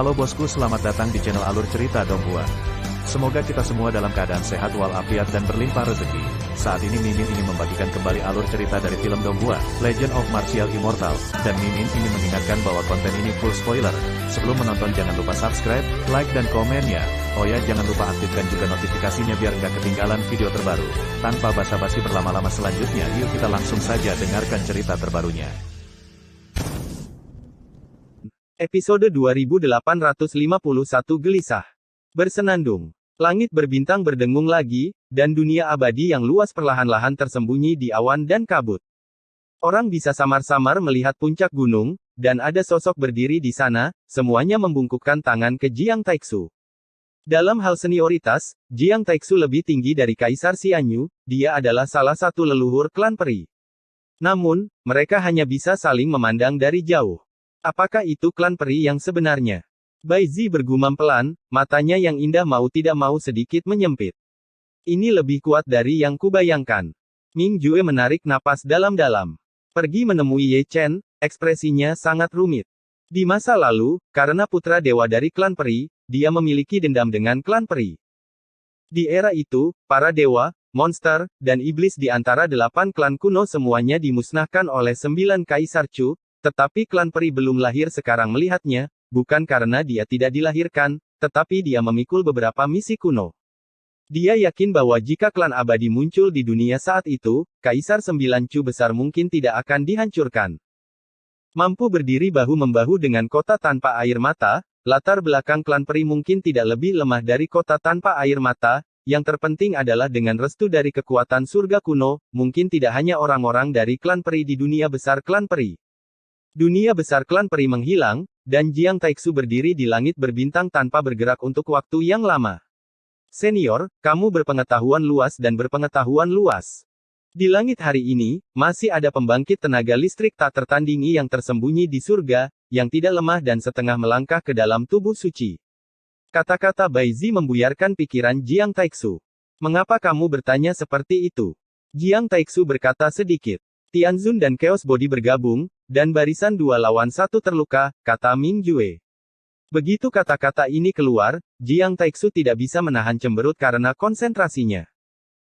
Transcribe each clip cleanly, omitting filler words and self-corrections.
Halo bosku, selamat datang di channel Alur Cerita Donghua. Semoga kita semua dalam keadaan sehat walafiat dan berlimpah rezeki. Saat ini Mimin ingin membagikan kembali alur cerita dari film Donghua, Legend of Martial Immortal, dan Mimin ingin mengingatkan bahwa konten ini full spoiler. Sebelum menonton jangan lupa subscribe, like dan komen ya. Oh ya, jangan lupa aktifkan juga notifikasinya biar nggak ketinggalan video terbaru. Tanpa basa-basi berlama-lama selanjutnya, yuk kita langsung saja dengarkan cerita terbarunya. Episode 2851 Gelisah. Bersenandung. Langit berbintang berdengung lagi, dan dunia abadi yang luas perlahan-lahan tersembunyi di awan dan kabut. Orang bisa samar-samar melihat puncak gunung, dan ada sosok berdiri di sana, semuanya membungkukkan tangan ke Jiang Taixu. Dalam hal senioritas, Jiang Taixu lebih tinggi dari Kaisar Xianyu, dia adalah salah satu leluhur klan peri. Namun, mereka hanya bisa saling memandang dari jauh. Apakah itu klan peri yang sebenarnya? Bai Zi bergumam pelan, matanya yang indah mau tidak mau sedikit menyempit. Ini lebih kuat dari yang kubayangkan. Ming Jue menarik napas dalam-dalam. Pergi menemui Ye Chen, ekspresinya sangat rumit. Di masa lalu, karena putra dewa dari klan peri, dia memiliki dendam dengan klan peri. Di era itu, para dewa, monster, dan iblis di antara 8 klan kuno semuanya dimusnahkan oleh 9 Kaisar Chu. Tetapi klan peri belum lahir sekarang melihatnya, bukan karena dia tidak dilahirkan, tetapi dia memikul beberapa misi kuno. Dia yakin bahwa jika klan abadi muncul di dunia saat itu, Kaisar 9 Chu besar mungkin tidak akan dihancurkan. Mampu berdiri bahu-membahu dengan kota tanpa air mata, latar belakang klan peri mungkin tidak lebih lemah dari kota tanpa air mata, yang terpenting adalah dengan restu dari kekuatan surga kuno, mungkin tidak hanya orang-orang dari klan peri di dunia besar klan peri. Dunia besar klan peri menghilang, dan Jiang Taixu berdiri di langit berbintang tanpa bergerak untuk waktu yang lama. Senior, kamu berpengetahuan luas dan berpengetahuan luas. Di langit hari ini, masih ada pembangkit tenaga listrik tak tertandingi yang tersembunyi di surga, yang tidak lemah dan setengah melangkah ke dalam tubuh suci. Kata-kata Bai Zi membuyarkan pikiran Jiang Taixu. Mengapa kamu bertanya seperti itu? Jiang Taixu berkata sedikit. Tianzun dan Chaos Body bergabung, dan barisan 2 lawan 1 terluka, kata Ming Jue. Begitu kata-kata ini keluar, Jiang Taixu tidak bisa menahan cemberut karena konsentrasinya.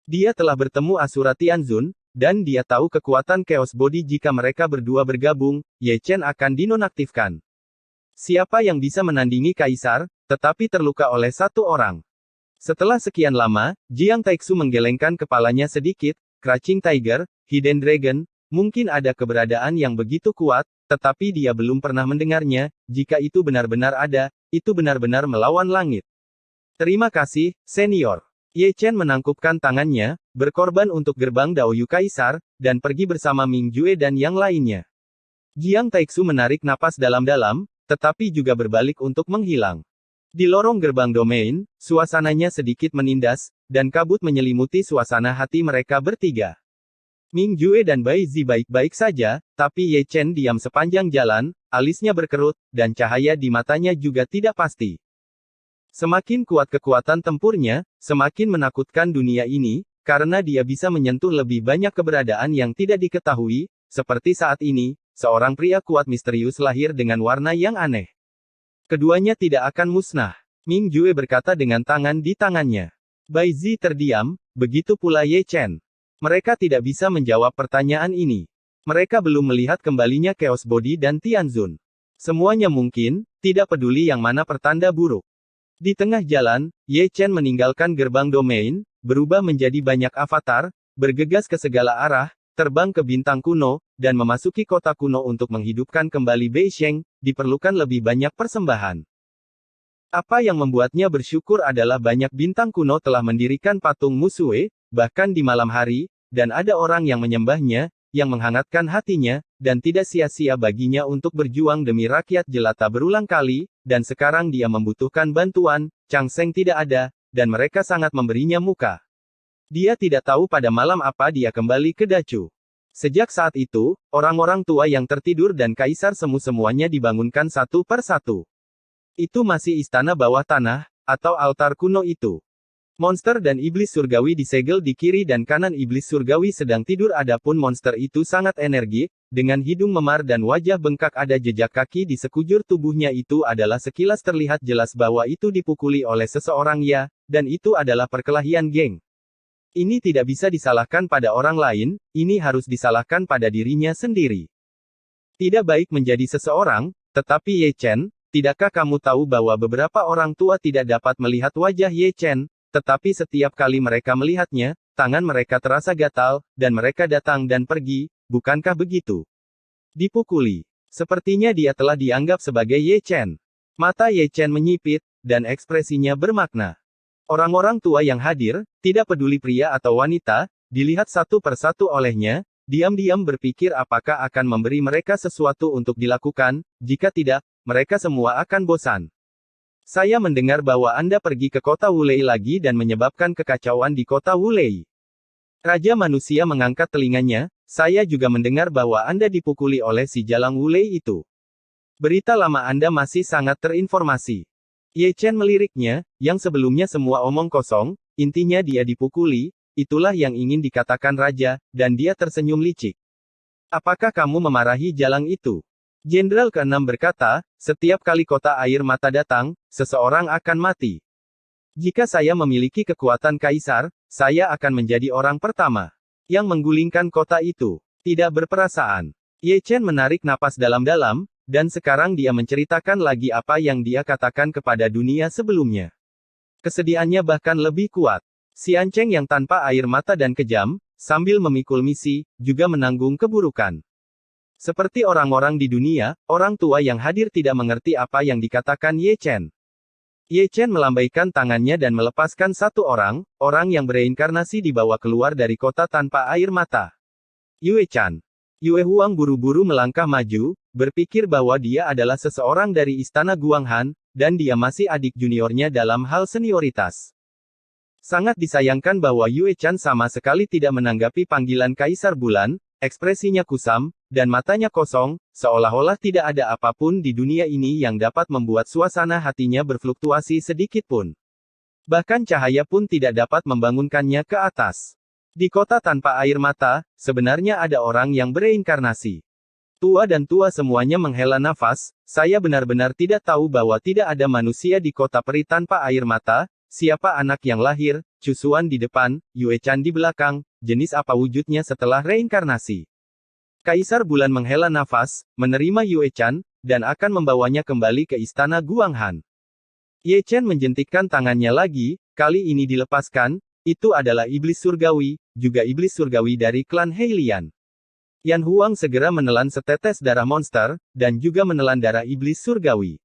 Dia telah bertemu Asura Tianzun, dan dia tahu kekuatan Chaos Body jika mereka berdua bergabung, Ye Chen akan dinonaktifkan. Siapa yang bisa menandingi Kaisar, tetapi terluka oleh 1 orang? Setelah sekian lama, Jiang Taixu menggelengkan kepalanya sedikit, Crouching Tiger, Hidden Dragon, mungkin ada keberadaan yang begitu kuat, tetapi dia belum pernah mendengarnya. Jika itu benar-benar ada, itu benar-benar melawan langit. Terima kasih, senior. Ye Chen menangkupkan tangannya, berkorban untuk gerbang Daoyu Kaisar, dan pergi bersama Ming Jue dan yang lainnya. Jiang Taixu menarik napas dalam-dalam, tetapi juga berbalik untuk menghilang. Di lorong gerbang domain, suasananya sedikit menindas, dan kabut menyelimuti suasana hati mereka bertiga. Ming Jue dan Bai Zi baik-baik saja, tapi Ye Chen diam sepanjang jalan, alisnya berkerut, dan cahaya di matanya juga tidak pasti. Semakin kuat kekuatan tempurnya, semakin menakutkan dunia ini, karena dia bisa menyentuh lebih banyak keberadaan yang tidak diketahui, seperti saat ini, seorang pria kuat misterius lahir dengan warna yang aneh. Keduanya tidak akan musnah. Ming Jue berkata dengan tangan di tangannya. Bai Zi terdiam, begitu pula Ye Chen. Mereka tidak bisa menjawab pertanyaan ini. Mereka belum melihat kembalinya Chaos Body dan Tianzun. Semuanya mungkin, tidak peduli yang mana pertanda buruk. Di tengah jalan, Ye Chen meninggalkan gerbang domain, berubah menjadi banyak avatar, bergegas ke segala arah, terbang ke bintang kuno, dan memasuki kota kuno untuk menghidupkan kembali Beisheng, diperlukan lebih banyak persembahan. Apa yang membuatnya bersyukur adalah banyak bintang kuno telah mendirikan patung Musue, bahkan di malam hari, dan ada orang yang menyembahnya, yang menghangatkan hatinya, dan tidak sia-sia baginya untuk berjuang demi rakyat jelata berulang kali, dan sekarang dia membutuhkan bantuan, Chang Sheng tidak ada, dan mereka sangat memberinya muka. Dia tidak tahu pada malam apa dia kembali ke Dacu. Sejak saat itu, orang-orang tua yang tertidur dan Kaisar Semu semuanya dibangunkan satu per satu. Itu masih istana bawah tanah, atau altar kuno itu. Monster dan iblis surgawi disegel di kiri dan kanan. Iblis surgawi sedang tidur, adapun monster itu sangat energik, dengan hidung memar dan wajah bengkak. Ada jejak kaki di sekujur tubuhnya. Itu adalah sekilas terlihat jelas bahwa itu dipukuli oleh seseorang, ya, dan itu adalah perkelahian geng. Ini tidak bisa disalahkan pada orang lain, ini harus disalahkan pada dirinya sendiri. Tidak baik menjadi seseorang, tetapi Ye Chen, tidakkah kamu tahu bahwa beberapa orang tua tidak dapat melihat wajah Ye Chen? Tetapi setiap kali mereka melihatnya, tangan mereka terasa gatal, dan mereka datang dan pergi, bukankah begitu? Dipukuli. Sepertinya dia telah dianggap sebagai Ye Chen. Mata Ye Chen menyipit, dan ekspresinya bermakna. Orang-orang tua yang hadir, tidak peduli pria atau wanita, dilihat satu persatu olehnya, diam-diam berpikir apakah akan memberi mereka sesuatu untuk dilakukan, jika tidak, mereka semua akan bosan. Saya mendengar bahwa Anda pergi ke kota Wulei lagi dan menyebabkan kekacauan di kota Wulei. Raja manusia mengangkat telinganya, saya juga mendengar bahwa Anda dipukuli oleh si Jalang Wulei itu. Berita lama Anda masih sangat terinformasi. Ye Chen meliriknya, yang sebelumnya semua omong kosong, intinya dia dipukuli, itulah yang ingin dikatakan raja, dan dia tersenyum licik. Apakah kamu memarahi Jalang itu? Jenderal ke-6 berkata, setiap kali kota air mata datang, seseorang akan mati. Jika saya memiliki kekuatan kaisar, saya akan menjadi orang pertama yang menggulingkan kota itu. Tidak berperasaan. Ye Chen menarik napas dalam-dalam, dan sekarang dia menceritakan lagi apa yang dia katakan kepada dunia sebelumnya. Kesediaannya bahkan lebih kuat. Xian Cheng yang tanpa air mata dan kejam, sambil memikul misi, juga menanggung keburukan. Seperti orang-orang di dunia, orang tua yang hadir tidak mengerti apa yang dikatakan Ye Chen. Ye Chen melambaikan tangannya dan melepaskan satu orang yang bereinkarnasi dibawa keluar dari kota tanpa air mata. Yue Chan. Yue Huang buru-buru melangkah maju, berpikir bahwa dia adalah seseorang dari istana Guanghan, dan dia masih adik juniornya dalam hal senioritas. Sangat disayangkan bahwa Yue Chan sama sekali tidak menanggapi panggilan Kaisar Bulan, ekspresinya kusam, dan matanya kosong, seolah-olah tidak ada apapun di dunia ini yang dapat membuat suasana hatinya berfluktuasi sedikit pun. Bahkan cahaya pun tidak dapat membangunkannya ke atas. Di kota tanpa air mata, sebenarnya ada orang yang bereinkarnasi. Tua dan tua semuanya menghela nafas, saya benar-benar tidak tahu bahwa tidak ada manusia di kota peri tanpa air mata, siapa anak yang lahir, Cusuan di depan, Yue Chan di belakang, jenis apa wujudnya setelah reinkarnasi. Kaisar Bulan menghela nafas, menerima Yue Chan, dan akan membawanya kembali ke istana Guanghan. Ye Chen menjentikkan tangannya lagi, kali ini dilepaskan, itu adalah iblis surgawi, juga iblis surgawi dari klan Heilian. Yan Huang segera menelan setetes darah monster, dan juga menelan darah iblis surgawi.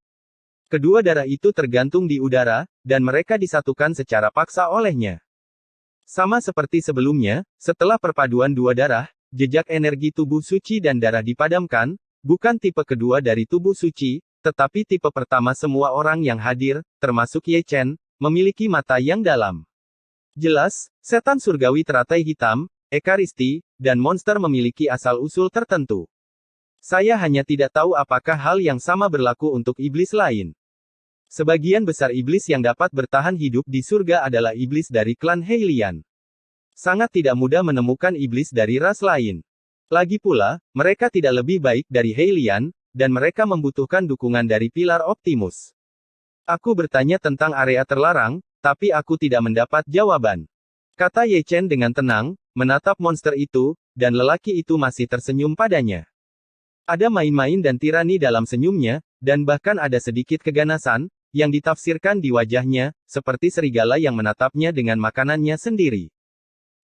Kedua darah itu tergantung di udara, dan mereka disatukan secara paksa olehnya. Sama seperti sebelumnya, setelah perpaduan dua darah, jejak energi tubuh suci dan darah dipadamkan, bukan tipe kedua dari tubuh suci, tetapi tipe pertama. Semua orang yang hadir, termasuk Ye Chen, memiliki mata yang dalam. Jelas, setan surgawi teratai hitam, ekaristi, dan monster memiliki asal-usul tertentu. Saya hanya tidak tahu apakah hal yang sama berlaku untuk iblis lain. Sebagian besar iblis yang dapat bertahan hidup di surga adalah iblis dari klan Heilian. Sangat tidak mudah menemukan iblis dari ras lain. Lagi pula, mereka tidak lebih baik dari Heilian, dan mereka membutuhkan dukungan dari pilar Optimus. Aku bertanya tentang area terlarang, tapi aku tidak mendapat jawaban. Kata Ye Chen dengan tenang, menatap monster itu, dan lelaki itu masih tersenyum padanya. Ada main-main dan tirani dalam senyumnya, dan bahkan ada sedikit keganasan, yang ditafsirkan di wajahnya, seperti serigala yang menatapnya dengan makanannya sendiri.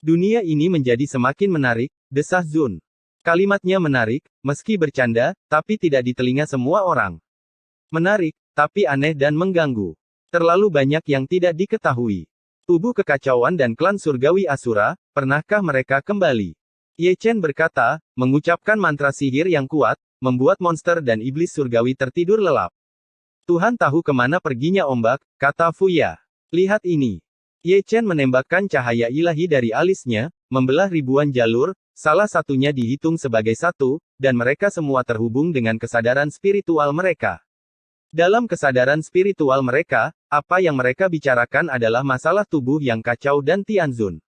Dunia ini menjadi semakin menarik, desah Zun. Kalimatnya menarik, meski bercanda, tapi tidak di telinga semua orang. Menarik, tapi aneh dan mengganggu. Terlalu banyak yang tidak diketahui. Tubuh kekacauan dan klan surgawi Asura, pernahkah mereka kembali? Ye Chen berkata, mengucapkan mantra sihir yang kuat, membuat monster dan iblis surgawi tertidur lelap. Tuhan tahu kemana perginya ombak, kata Fuya. Lihat ini. Ye Chen menembakkan cahaya ilahi dari alisnya, membelah ribuan jalur, salah satunya dihitung sebagai satu, dan mereka semua terhubung dengan kesadaran spiritual mereka. Dalam kesadaran spiritual mereka, apa yang mereka bicarakan adalah masalah tubuh yang kacau dan Tianzun.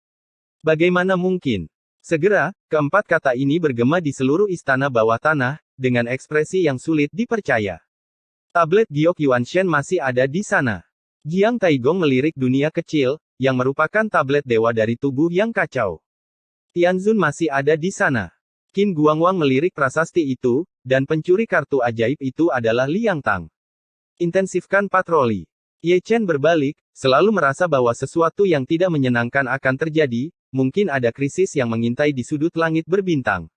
Bagaimana mungkin? Segera, keempat kata ini bergema di seluruh istana bawah tanah, dengan ekspresi yang sulit dipercaya. Tablet Giok Yuanshen masih ada di sana. Jiang Taigong melirik dunia kecil, yang merupakan tablet dewa dari tubuh yang kacau. Tianzun masih ada di sana. Qin Guangwang melirik prasasti itu, dan pencuri kartu ajaib itu adalah Liang Tang. Intensifkan patroli. Ye Chen berbalik, selalu merasa bahwa sesuatu yang tidak menyenangkan akan terjadi, mungkin ada krisis yang mengintai di sudut langit berbintang.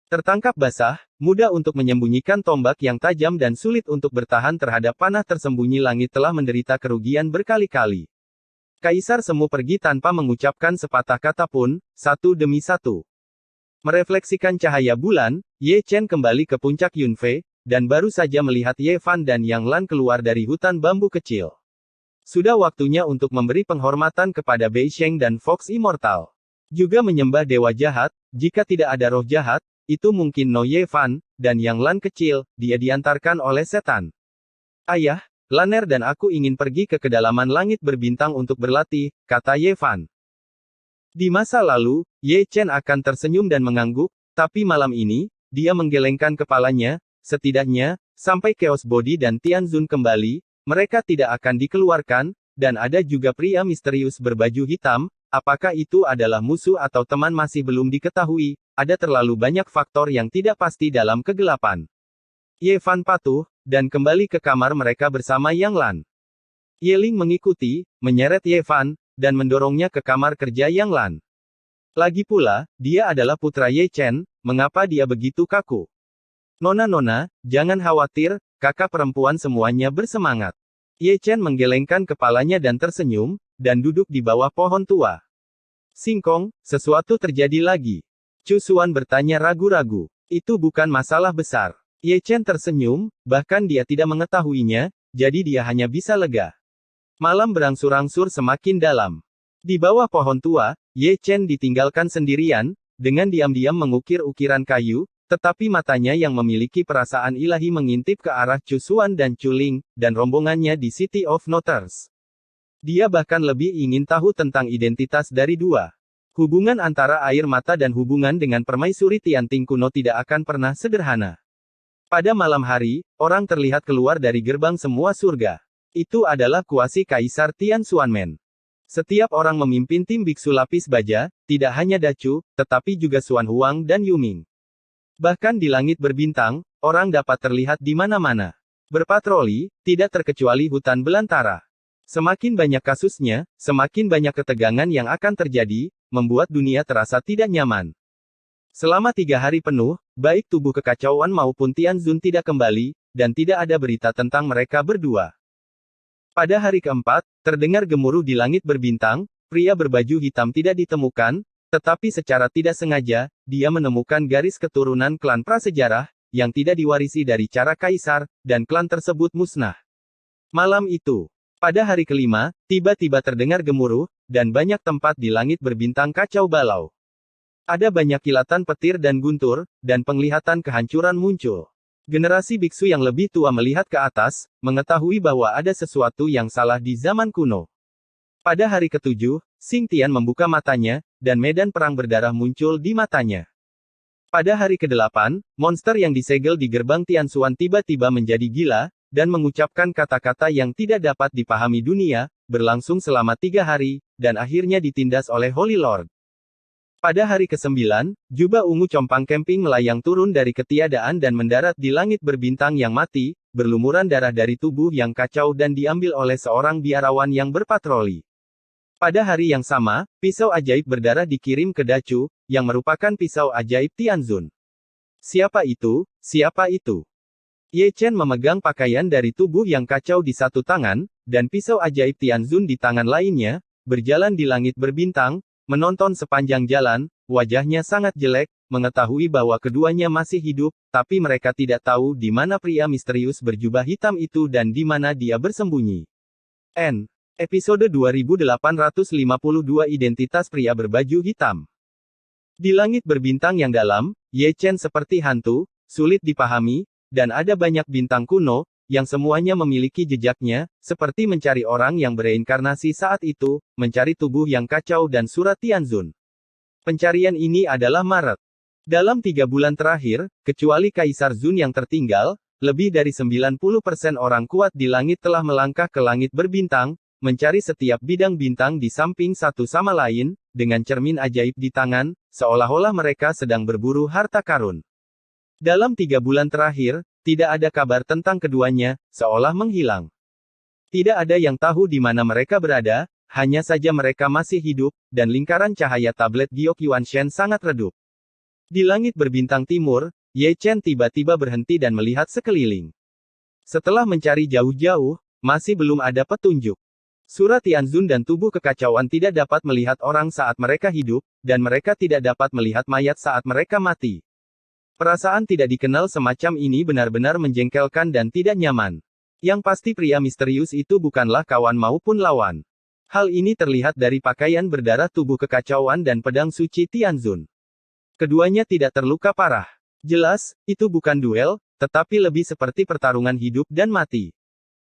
Tertangkap basah, mudah untuk menyembunyikan tombak yang tajam dan sulit untuk bertahan terhadap panah tersembunyi langit telah menderita kerugian berkali-kali. Kaisar Semu pergi tanpa mengucapkan sepatah kata pun, satu demi satu. Merefleksikan cahaya bulan, Ye Chen kembali ke puncak Yunfei, dan baru saja melihat Ye Fan dan Yang Lan keluar dari hutan bambu kecil. Sudah waktunya untuk memberi penghormatan kepada Bei Sheng dan Fox Immortal. Juga menyembah dewa jahat, jika tidak ada roh jahat, itu mungkin No Ye Fan, dan Yang Lan kecil, dia diantarkan oleh setan. Ayah, Lanner dan aku ingin pergi ke kedalaman langit berbintang untuk berlatih, kata Ye Fan. Di masa lalu, Ye Chen akan tersenyum dan mengangguk, tapi malam ini, dia menggelengkan kepalanya. Setidaknya, sampai Chaos Body dan Tianzun kembali, mereka tidak akan dikeluarkan, dan ada juga pria misterius berbaju hitam, apakah itu adalah musuh atau teman masih belum diketahui, ada terlalu banyak faktor yang tidak pasti dalam kegelapan. Ye Fan patuh, dan kembali ke kamar mereka bersama Yang Lan. Ye Ling mengikuti, menyeret Ye Fan, dan mendorongnya ke kamar kerja Yang Lan. Lagi pula, dia adalah putra Ye Chen, mengapa dia begitu kaku? Nona-nona, jangan khawatir, kakak perempuan semuanya bersemangat. Ye Chen menggelengkan kepalanya dan tersenyum, dan duduk di bawah pohon tua. Singkong, sesuatu terjadi lagi. Chu Xuan bertanya ragu-ragu. Itu bukan masalah besar. Ye Chen tersenyum, bahkan dia tidak mengetahuinya, jadi dia hanya bisa lega. Malam berangsur-angsur semakin dalam. Di bawah pohon tua, Ye Chen ditinggalkan sendirian, dengan diam-diam mengukir ukiran kayu, tetapi matanya yang memiliki perasaan ilahi mengintip ke arah Chu Xuan dan Chu Ling, dan rombongannya di City of Noters. Dia bahkan lebih ingin tahu tentang identitas dari dua. Hubungan antara air mata dan hubungan dengan permaisuri Tianting kuno tidak akan pernah sederhana. Pada malam hari, orang terlihat keluar dari gerbang semua surga. Itu adalah kuasi Kaisar Tian Xuanmen. Setiap orang memimpin tim biksu lapis baja, tidak hanya Dacu, tetapi juga Xuan Huang dan Yuming. Bahkan di langit berbintang, orang dapat terlihat di mana-mana. Berpatroli, tidak terkecuali hutan belantara. Semakin banyak kasusnya, semakin banyak ketegangan yang akan terjadi, membuat dunia terasa tidak nyaman. Selama 3 hari penuh, baik tubuh kekacauan maupun Tianzun tidak kembali, dan tidak ada berita tentang mereka berdua. Pada hari keempat, terdengar gemuruh di langit berbintang, pria berbaju hitam tidak ditemukan, tetapi secara tidak sengaja, dia menemukan garis keturunan klan prasejarah, yang tidak diwarisi dari cara kaisar, dan klan tersebut musnah. Malam itu, pada hari kelima, tiba-tiba terdengar gemuruh, dan banyak tempat di langit berbintang kacau balau. Ada banyak kilatan petir dan guntur, dan penglihatan kehancuran muncul. Generasi biksu yang lebih tua melihat ke atas, mengetahui bahwa ada sesuatu yang salah di zaman kuno. Pada hari ketujuh, Xing Tian membuka matanya, dan medan perang berdarah muncul di matanya. Pada hari ke-8, monster yang disegel di gerbang Tianxuan tiba-tiba menjadi gila, dan mengucapkan kata-kata yang tidak dapat dipahami dunia, berlangsung selama 3 hari, dan akhirnya ditindas oleh Holy Lord. Pada hari ke-9, jubah ungu compang camping melayang turun dari ketiadaan dan mendarat di langit berbintang yang mati, berlumuran darah dari tubuh yang kacau dan diambil oleh seorang biarawan yang berpatroli. Pada hari yang sama, pisau ajaib berdarah dikirim ke Dacu, yang merupakan pisau ajaib Tianzun. Siapa itu? Siapa itu? Ye Chen memegang pakaian dari tubuh yang kacau di satu tangan, dan pisau ajaib Tianzun di tangan lainnya, berjalan di langit berbintang, menonton sepanjang jalan, wajahnya sangat jelek, mengetahui bahwa keduanya masih hidup, tapi mereka tidak tahu di mana pria misterius berjubah hitam itu dan di mana dia bersembunyi. Episode 2852 Identitas pria berbaju hitam. Di langit berbintang yang dalam, Ye Chen seperti hantu, sulit dipahami, dan ada banyak bintang kuno, yang semuanya memiliki jejaknya, seperti mencari orang yang bereinkarnasi saat itu, mencari tubuh yang kacau dan surat Tianzun. Pencarian ini adalah maret. Dalam 3 bulan terakhir, kecuali Kaisar Zun yang tertinggal, lebih dari 90% orang kuat di langit telah melangkah ke langit berbintang, mencari setiap bidang bintang di samping satu sama lain, dengan cermin ajaib di tangan, seolah-olah mereka sedang berburu harta karun. Dalam 3 bulan terakhir, tidak ada kabar tentang keduanya, seolah menghilang. Tidak ada yang tahu di mana mereka berada, hanya saja mereka masih hidup, dan lingkaran cahaya tablet Giok Yuanshen sangat redup. Di langit berbintang timur, Ye Chen tiba-tiba berhenti dan melihat sekeliling. Setelah mencari jauh-jauh, masih belum ada petunjuk. Surat Tianzun dan tubuh kekacauan tidak dapat melihat orang saat mereka hidup, dan mereka tidak dapat melihat mayat saat mereka mati. Perasaan tidak dikenal semacam ini benar-benar menjengkelkan dan tidak nyaman. Yang pasti pria misterius itu bukanlah kawan maupun lawan. Hal ini terlihat dari pakaian berdarah tubuh kekacauan dan pedang suci Tianzun. Keduanya tidak terluka parah. Jelas, itu bukan duel, tetapi lebih seperti pertarungan hidup dan mati.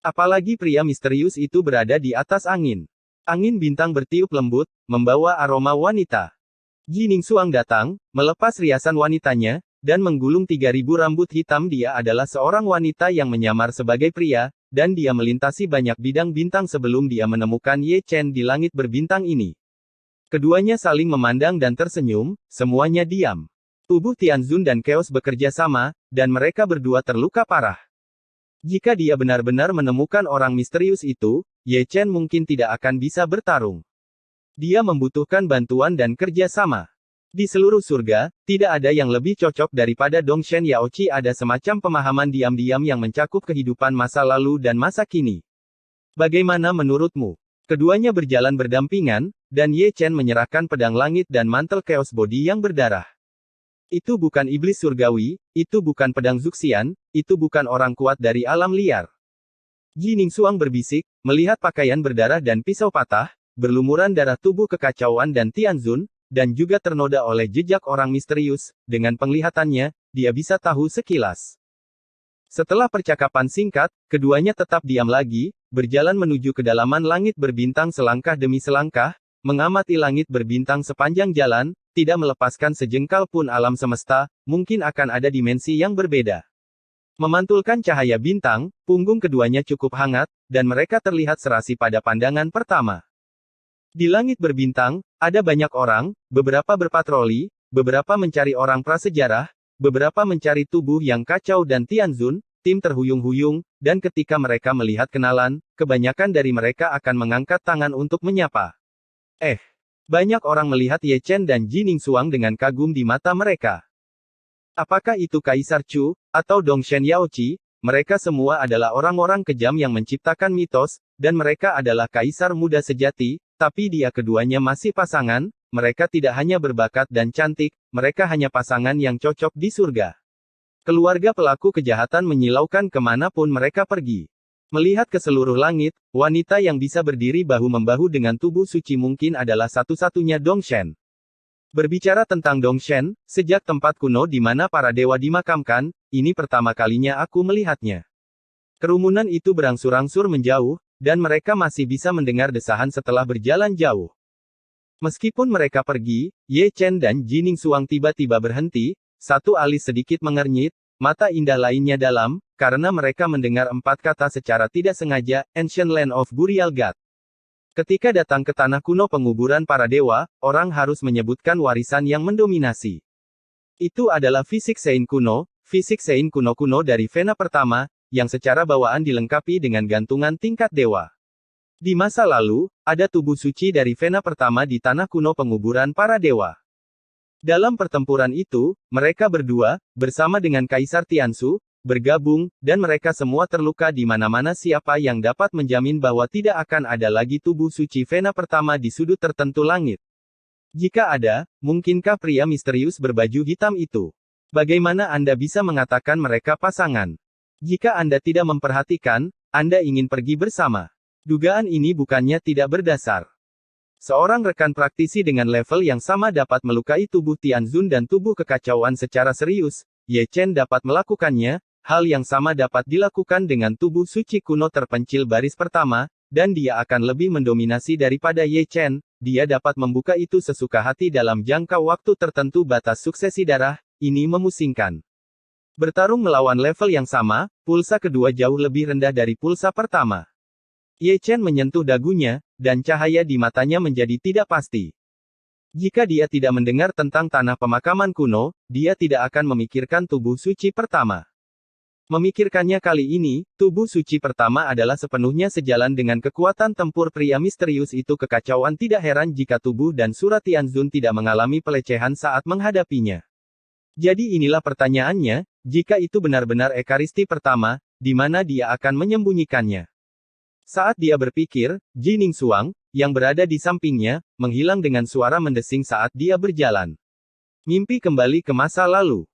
Apalagi pria misterius itu berada di atas angin. Angin bintang bertiup lembut, membawa aroma wanita. Ji Ningsuang datang, melepas riasan wanitanya, dan menggulung 3.000 rambut hitam. Dia adalah seorang wanita yang menyamar sebagai pria, dan dia melintasi banyak bidang bintang sebelum dia menemukan Ye Chen di langit berbintang ini. Keduanya saling memandang dan tersenyum, semuanya diam. Tubuh Tianzun dan Chaos bekerja sama, dan mereka berdua terluka parah. Jika dia benar-benar menemukan orang misterius itu, Ye Chen mungkin tidak akan bisa bertarung. Dia membutuhkan bantuan dan kerja sama. Di seluruh surga, tidak ada yang lebih cocok daripada Dongshen Yaoqi. Ada semacam pemahaman diam-diam yang mencakup kehidupan masa lalu dan masa kini. Bagaimana menurutmu? Keduanya berjalan berdampingan, dan Ye Chen menyerahkan pedang langit dan mantel Chaos Body yang berdarah. Itu bukan iblis surgawi, itu bukan pedang Zuxian, itu bukan orang kuat dari alam liar. Ji Ningsuang berbisik, melihat pakaian berdarah dan pisau patah, berlumuran darah tubuh kekacauan dan Tianzun, dan juga ternoda oleh jejak orang misterius. Dengan penglihatannya, dia bisa tahu sekilas. Setelah percakapan singkat, keduanya tetap diam lagi, berjalan menuju kedalaman langit berbintang selangkah demi selangkah, mengamati langit berbintang sepanjang jalan, tidak melepaskan sejengkal pun alam semesta, mungkin akan ada dimensi yang berbeda. Memantulkan cahaya bintang, punggung keduanya cukup hangat, dan mereka terlihat serasi pada pandangan pertama. Di langit berbintang, ada banyak orang, beberapa berpatroli, beberapa mencari orang prasejarah, beberapa mencari tubuh yang kacau dan Tianzun, tim terhuyung-huyung, dan ketika mereka melihat kenalan, kebanyakan dari mereka akan mengangkat tangan untuk menyapa. Banyak orang melihat Ye Chen dan Ji Ningsuang dengan kagum di mata mereka. Apakah itu Kaisar Chu, atau Dongshen Yaoqi? Mereka semua adalah orang-orang kejam yang menciptakan mitos, dan mereka adalah kaisar muda sejati, tapi dia keduanya masih pasangan. Mereka tidak hanya berbakat dan cantik, mereka hanya pasangan yang cocok di surga. Keluarga pelaku kejahatan menyilaukan kemanapun mereka pergi. Melihat ke seluruh langit, wanita yang bisa berdiri bahu-membahu dengan tubuh suci mungkin adalah satu-satunya Dongshen. Berbicara tentang Dongshen, sejak tempat kuno di mana para dewa dimakamkan, ini pertama kalinya aku melihatnya. Kerumunan itu berangsur-angsur menjauh, dan mereka masih bisa mendengar desahan setelah berjalan jauh. Meskipun mereka pergi, Ye Chen dan Ji Ningsuang tiba-tiba berhenti, satu alis sedikit mengernyit, mata indah lainnya dalam, karena mereka mendengar 4 kata secara tidak sengaja, Ancient Land of Burial God. Ketika datang ke tanah kuno penguburan para dewa, orang harus menyebutkan warisan yang mendominasi. Itu adalah fisik Sein kuno kuno dari Vena pertama, yang secara bawaan dilengkapi dengan gantungan tingkat dewa. Di masa lalu, ada tubuh suci dari Vena pertama di tanah kuno penguburan para dewa. Dalam pertempuran itu, mereka berdua, bersama dengan Kaisar Tianzu, bergabung, dan mereka semua terluka di mana-mana. Siapa yang dapat menjamin bahwa tidak akan ada lagi tubuh suci Vena pertama di sudut tertentu langit? Jika ada, mungkinkah pria misterius berbaju hitam itu? Bagaimana Anda bisa mengatakan mereka pasangan? Jika Anda tidak memperhatikan, Anda ingin pergi bersama. Dugaan ini bukannya tidak berdasar. Seorang rekan praktisi dengan level yang sama dapat melukai tubuh Tianzun dan tubuh kekacauan secara serius. Ye Chen dapat melakukannya, hal yang sama dapat dilakukan dengan tubuh suci kuno terpencil baris pertama, dan dia akan lebih mendominasi daripada Ye Chen. Dia dapat membuka itu sesuka hati dalam jangka waktu tertentu. Batas suksesi darah, ini memusingkan. Bertarung melawan level yang sama, pulsa kedua jauh lebih rendah dari pulsa pertama. Ye Chen menyentuh dagunya, dan cahaya di matanya menjadi tidak pasti. Jika dia tidak mendengar tentang tanah pemakaman kuno, dia tidak akan memikirkan tubuh suci pertama. Memikirkannya kali ini, tubuh suci pertama adalah sepenuhnya sejalan dengan kekuatan tempur pria misterius itu. Kekacauan. Tidak heran jika tubuh dan surat Tianzun tidak mengalami pelecehan saat menghadapinya. Jadi inilah pertanyaannya, jika itu benar-benar ekaristi pertama, di mana dia akan menyembunyikannya? Saat dia berpikir, Ji Ningsuang, yang berada di sampingnya, menghilang dengan suara mendesing saat dia berjalan. Mimpi kembali ke masa lalu.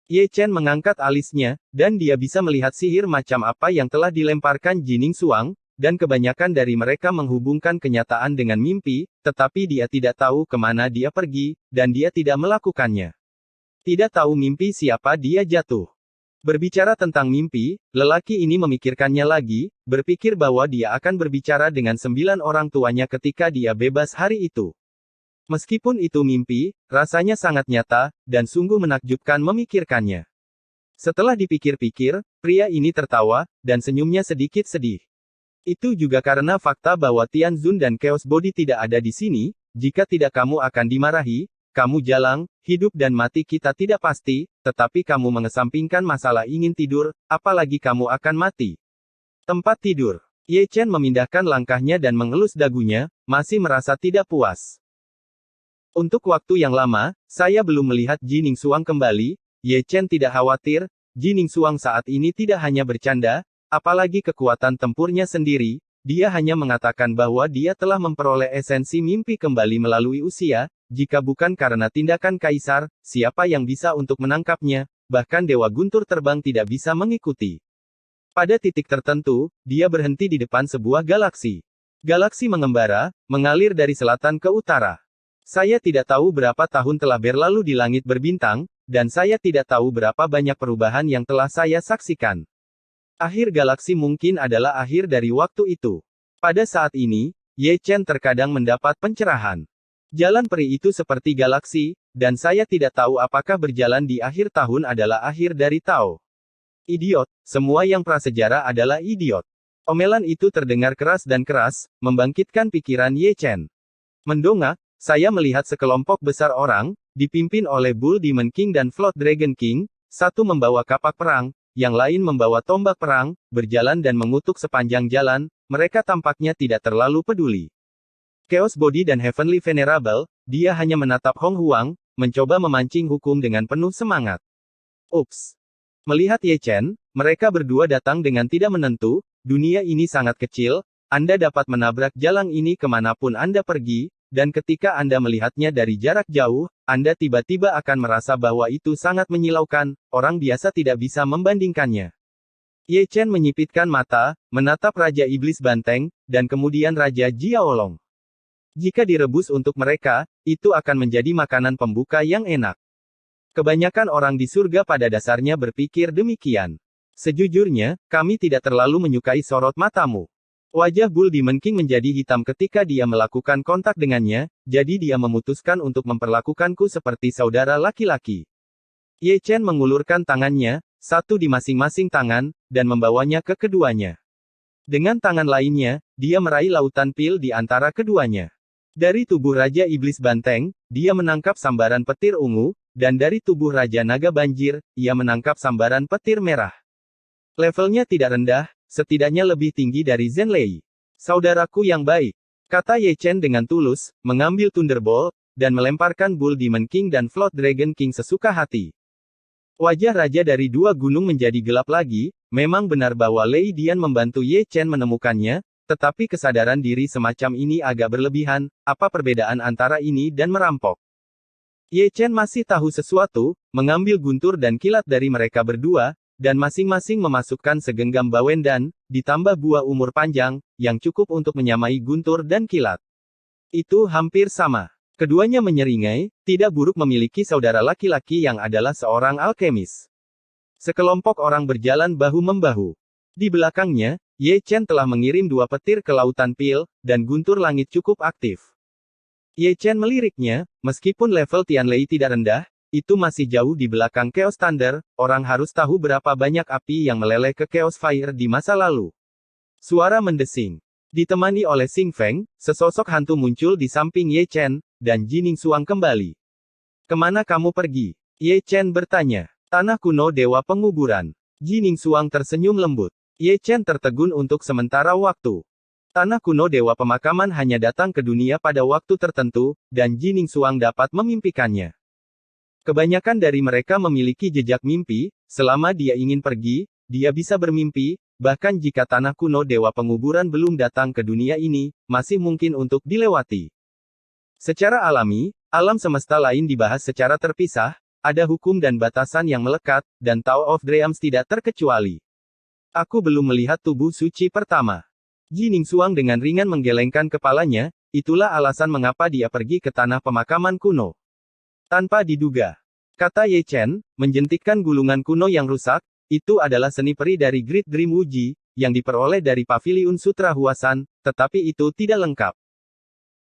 Ye Chen mengangkat alisnya, dan dia bisa melihat sihir macam apa yang telah dilemparkan Ji Ningsuang, dan kebanyakan dari mereka menghubungkan kenyataan dengan mimpi, tetapi dia tidak tahu kemana dia pergi, dan dia tidak melakukannya. Tidak tahu mimpi siapa dia jatuh. Berbicara tentang mimpi, lelaki ini memikirkannya lagi, berpikir bahwa dia akan berbicara dengan 9 orang tuanya ketika dia bebas hari itu. Meskipun itu mimpi, rasanya sangat nyata, dan sungguh menakjubkan memikirkannya. Setelah dipikir-pikir, pria ini tertawa, dan senyumnya sedikit sedih. Itu juga karena fakta bahwa Tianzun dan Chaos Body tidak ada di sini. Jika tidak kamu akan dimarahi. Kamu jalang, hidup dan mati kita tidak pasti, tetapi kamu mengesampingkan masalah ingin tidur, apalagi kamu akan mati. Tempat tidur. Ye Chen memindahkan langkahnya dan mengelus dagunya, masih merasa tidak puas. Untuk waktu yang lama, saya belum melihat Ji Ningsuang kembali. Ye Chen tidak khawatir, Ji Ningsuang saat ini tidak hanya bercanda, apalagi kekuatan tempurnya sendiri. Dia hanya mengatakan bahwa dia telah memperoleh esensi mimpi kembali melalui usia. Jika bukan karena tindakan kaisar, siapa yang bisa untuk menangkapnya? Bahkan Dewa Guntur Terbang tidak bisa mengikuti. Pada titik tertentu, dia berhenti di depan sebuah galaksi. Galaksi mengembara, mengalir dari selatan ke utara. Saya tidak tahu berapa tahun telah berlalu di langit berbintang, dan saya tidak tahu berapa banyak perubahan yang telah saya saksikan. Akhir galaksi mungkin adalah akhir dari waktu itu. Pada saat ini, Ye Chen terkadang mendapat pencerahan. Jalan peri itu seperti galaksi, dan saya tidak tahu apakah berjalan di akhir tahun adalah akhir dari Tao. Idiot, semua yang prasejarah adalah idiot. Omelan itu terdengar keras dan keras, membangkitkan pikiran Ye Chen. Mendongak, saya melihat sekelompok besar orang, dipimpin oleh Bull Demon King dan Float Dragon King, satu membawa kapak perang, yang lain membawa tombak perang, berjalan dan mengutuk sepanjang jalan. Mereka tampaknya tidak terlalu peduli. Chaos Body dan Heavenly Venerable, dia hanya menatap Hong Huang, mencoba memancing hukum dengan penuh semangat. Ups. Melihat Ye Chen, mereka berdua datang dengan tidak menentu. Dunia ini sangat kecil, Anda dapat menabrak jalan ini kemanapun Anda pergi, dan ketika Anda melihatnya dari jarak jauh, Anda tiba-tiba akan merasa bahwa itu sangat menyilaukan, orang biasa tidak bisa membandingkannya. Ye Chen menyipitkan mata, menatap Raja Iblis Banteng, dan kemudian Raja Jiaolong. Jika direbus untuk mereka, itu akan menjadi makanan pembuka yang enak. Kebanyakan orang di surga pada dasarnya berpikir demikian. Sejujurnya, kami tidak terlalu menyukai sorot matamu. Wajah Bull Demon King menjadi hitam ketika dia melakukan kontak dengannya, jadi dia memutuskan untuk memperlakukanku seperti saudara laki-laki. Ye Chen mengulurkan tangannya, satu di masing-masing tangan, dan membawanya ke keduanya. Dengan tangan lainnya, dia meraih lautan pil di antara keduanya. Dari tubuh Raja Iblis Banteng, dia menangkap sambaran petir ungu, dan dari tubuh Raja Naga Banjir, ia menangkap sambaran petir merah. Levelnya tidak rendah, setidaknya lebih tinggi dari Zhenlei. Saudaraku yang baik, kata Ye Chen dengan tulus, mengambil Thunderbolt, dan melemparkan Bull Demon King dan Float Dragon King sesuka hati. Wajah Raja dari dua gunung menjadi gelap lagi. Memang benar bahwa Lei Dian membantu Ye Chen menemukannya, tetapi kesadaran diri semacam ini agak berlebihan. Apa perbedaan antara ini dan merampok? Ye Chen masih tahu sesuatu, mengambil guntur dan kilat dari mereka berdua, dan masing-masing memasukkan segenggam bawendan, ditambah buah umur panjang, yang cukup untuk menyamai guntur dan kilat. Itu hampir sama. Keduanya menyeringai, tidak buruk memiliki saudara laki-laki yang adalah seorang alkemis. Sekelompok orang berjalan bahu-membahu. Di belakangnya, Ye Chen telah mengirim 2 petir ke Lautan Pil, dan guntur langit cukup aktif. Ye Chen meliriknya, meskipun level Tianlei tidak rendah, itu masih jauh di belakang Chaos Thunder, orang harus tahu berapa banyak api yang meleleh ke Chaos Fire di masa lalu. Suara mendesing. Ditemani oleh Xing Feng, sesosok hantu muncul di samping Ye Chen, dan Jining Xuang kembali. Kemana kamu pergi? Ye Chen bertanya. Tanah kuno Dewa Penguburan. Jining Xuang tersenyum lembut. Ye Chen tertegun untuk sementara waktu. Tanah kuno Dewa Pemakaman hanya datang ke dunia pada waktu tertentu, dan Jining Xuang dapat memimpikannya. Kebanyakan dari mereka memiliki jejak mimpi, selama dia ingin pergi, dia bisa bermimpi, bahkan jika tanah kuno Dewa Penguburan belum datang ke dunia ini, masih mungkin untuk dilewati. Secara alami, alam semesta lain dibahas secara terpisah, ada hukum dan batasan yang melekat, dan Tao of Dreams tidak terkecuali. Aku belum melihat tubuh suci pertama. Jining Xuang dengan ringan menggelengkan kepalanya, itulah alasan mengapa dia pergi ke tanah pemakaman kuno. Tanpa diduga, kata Ye Chen, menjentikkan gulungan kuno yang rusak, itu adalah seni peri dari Great Dream Wuji, yang diperoleh dari Paviliun Sutra Huasan, tetapi itu tidak lengkap.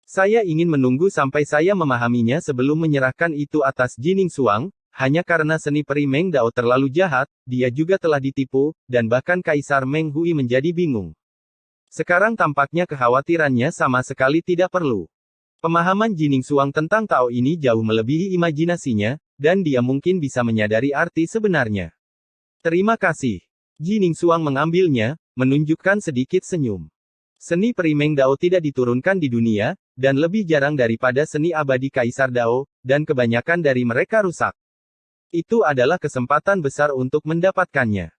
Saya ingin menunggu sampai saya memahaminya sebelum menyerahkan itu atas Jining Xuang, hanya karena seni peri Meng Dao terlalu jahat, dia juga telah ditipu, dan bahkan Kaisar Meng Hui menjadi bingung. Sekarang tampaknya kekhawatirannya sama sekali tidak perlu. Pemahaman Jining Xuang tentang Tao ini jauh melebihi imajinasinya, dan dia mungkin bisa menyadari arti sebenarnya. Terima kasih. Jining Xuang mengambilnya, menunjukkan sedikit senyum. Seni peri Meng Dao tidak diturunkan di dunia, dan lebih jarang daripada seni abadi Kaisar Dao, dan kebanyakan dari mereka rusak. Itu adalah kesempatan besar untuk mendapatkannya.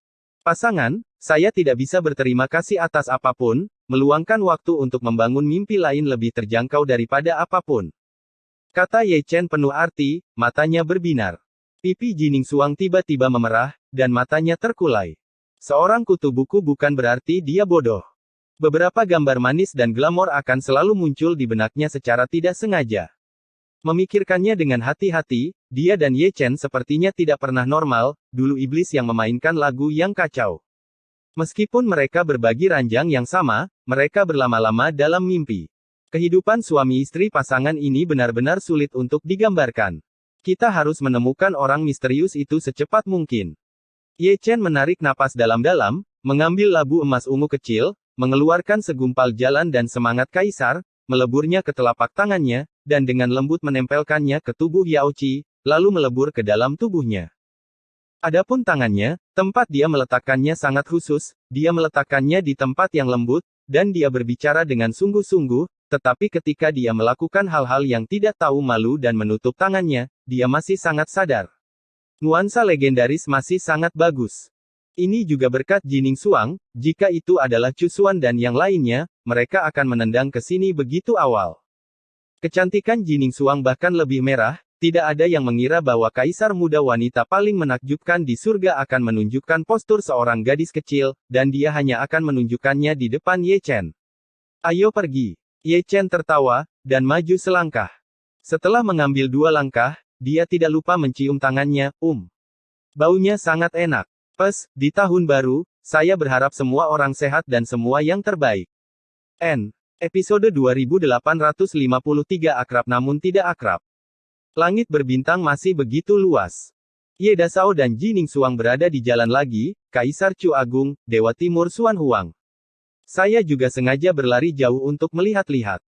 Pasangan, saya tidak bisa berterima kasih atas apapun, meluangkan waktu untuk membangun mimpi lain lebih terjangkau daripada apapun. Kata Ye Chen penuh arti, matanya berbinar. Pipi Jining Xuang tiba-tiba memerah, dan matanya terkulai. Seorang kutu buku bukan berarti dia bodoh. Beberapa gambar manis dan glamor akan selalu muncul di benaknya secara tidak sengaja. Memikirkannya dengan hati-hati, dia dan Ye Chen sepertinya tidak pernah normal, dulu iblis yang memainkan lagu yang kacau. Meskipun mereka berbagi ranjang yang sama, mereka berlama-lama dalam mimpi. Kehidupan suami istri pasangan ini benar-benar sulit untuk digambarkan. Kita harus menemukan orang misterius itu secepat mungkin. Ye Chen menarik napas dalam-dalam, mengambil labu emas ungu kecil, mengeluarkan segumpal jalan dan semangat kaisar, meleburnya ke telapak tangannya, dan dengan lembut menempelkannya ke tubuh Yao Qi, lalu melebur ke dalam tubuhnya. Adapun tangannya, tempat dia meletakkannya sangat khusus, dia meletakkannya di tempat yang lembut, dan dia berbicara dengan sungguh-sungguh, tetapi ketika dia melakukan hal-hal yang tidak tahu malu dan menutup tangannya, dia masih sangat sadar. Nuansa legendaris masih sangat bagus. Ini juga berkat Jining Xuang, jika itu adalah Chu Xuan dan yang lainnya, mereka akan menendang ke sini begitu awal. Kecantikan Jining Xuang bahkan lebih merah, tidak ada yang mengira bahwa kaisar muda wanita paling menakjubkan di surga akan menunjukkan postur seorang gadis kecil, dan dia hanya akan menunjukkannya di depan Ye Chen. Ayo pergi. Ye Chen tertawa, dan maju selangkah. Setelah mengambil 2 langkah, dia tidak lupa mencium tangannya, Baunya sangat enak. Di tahun baru, saya berharap semua orang sehat dan semua yang terbaik. Episode 2853 akrab namun tidak akrab. Langit berbintang masih begitu luas. Ye Dasao dan Jining Xuang berada di jalan lagi, Kaisar Chu Agung, Dewa Timur Xuan Huang. Saya juga sengaja berlari jauh untuk melihat-lihat.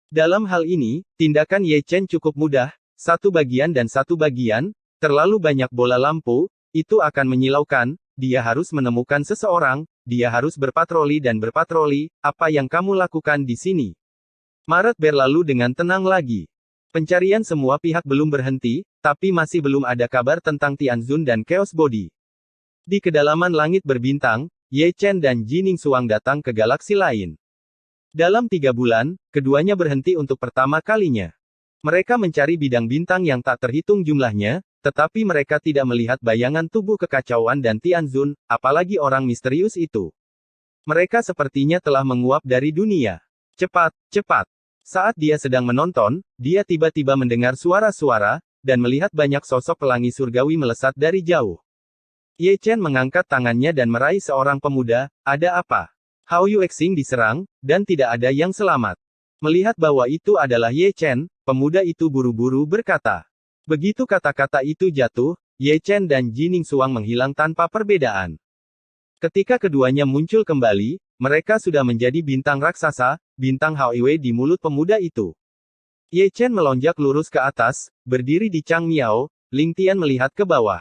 Dalam hal ini, tindakan Ye Chen cukup mudah, satu bagian dan satu bagian, terlalu banyak bola lampu, itu akan menyilaukan, dia harus menemukan seseorang, dia harus berpatroli dan berpatroli, apa yang kamu lakukan di sini? Maret berlalu dengan tenang lagi. Pencarian semua pihak belum berhenti, tapi masih belum ada kabar tentang Tianzun dan Chaos Body. Di kedalaman langit berbintang, Ye Chen dan Jining Xuang datang ke galaksi lain. Dalam 3 bulan, keduanya berhenti untuk pertama kalinya. Mereka mencari bidang bintang yang tak terhitung jumlahnya, tetapi mereka tidak melihat bayangan tubuh kekacauan dan Tianzun, apalagi orang misterius itu. Mereka sepertinya telah menguap dari dunia. Cepat, cepat. Saat dia sedang menonton, dia tiba-tiba mendengar suara-suara, dan melihat banyak sosok pelangi surgawi melesat dari jauh. Ye Chen mengangkat tangannya dan meraih seorang pemuda. Ada apa? Hao Yuexing diserang, dan tidak ada yang selamat. Melihat bahwa itu adalah Ye Chen, pemuda itu buru-buru berkata. Begitu kata-kata itu jatuh, Ye Chen dan Jining Xuang menghilang tanpa perbedaan. Ketika keduanya muncul kembali, mereka sudah menjadi bintang raksasa, bintang Hao di mulut pemuda itu. Ye Chen melonjak lurus ke atas, berdiri di Chang Miao. Ling Tian melihat ke bawah.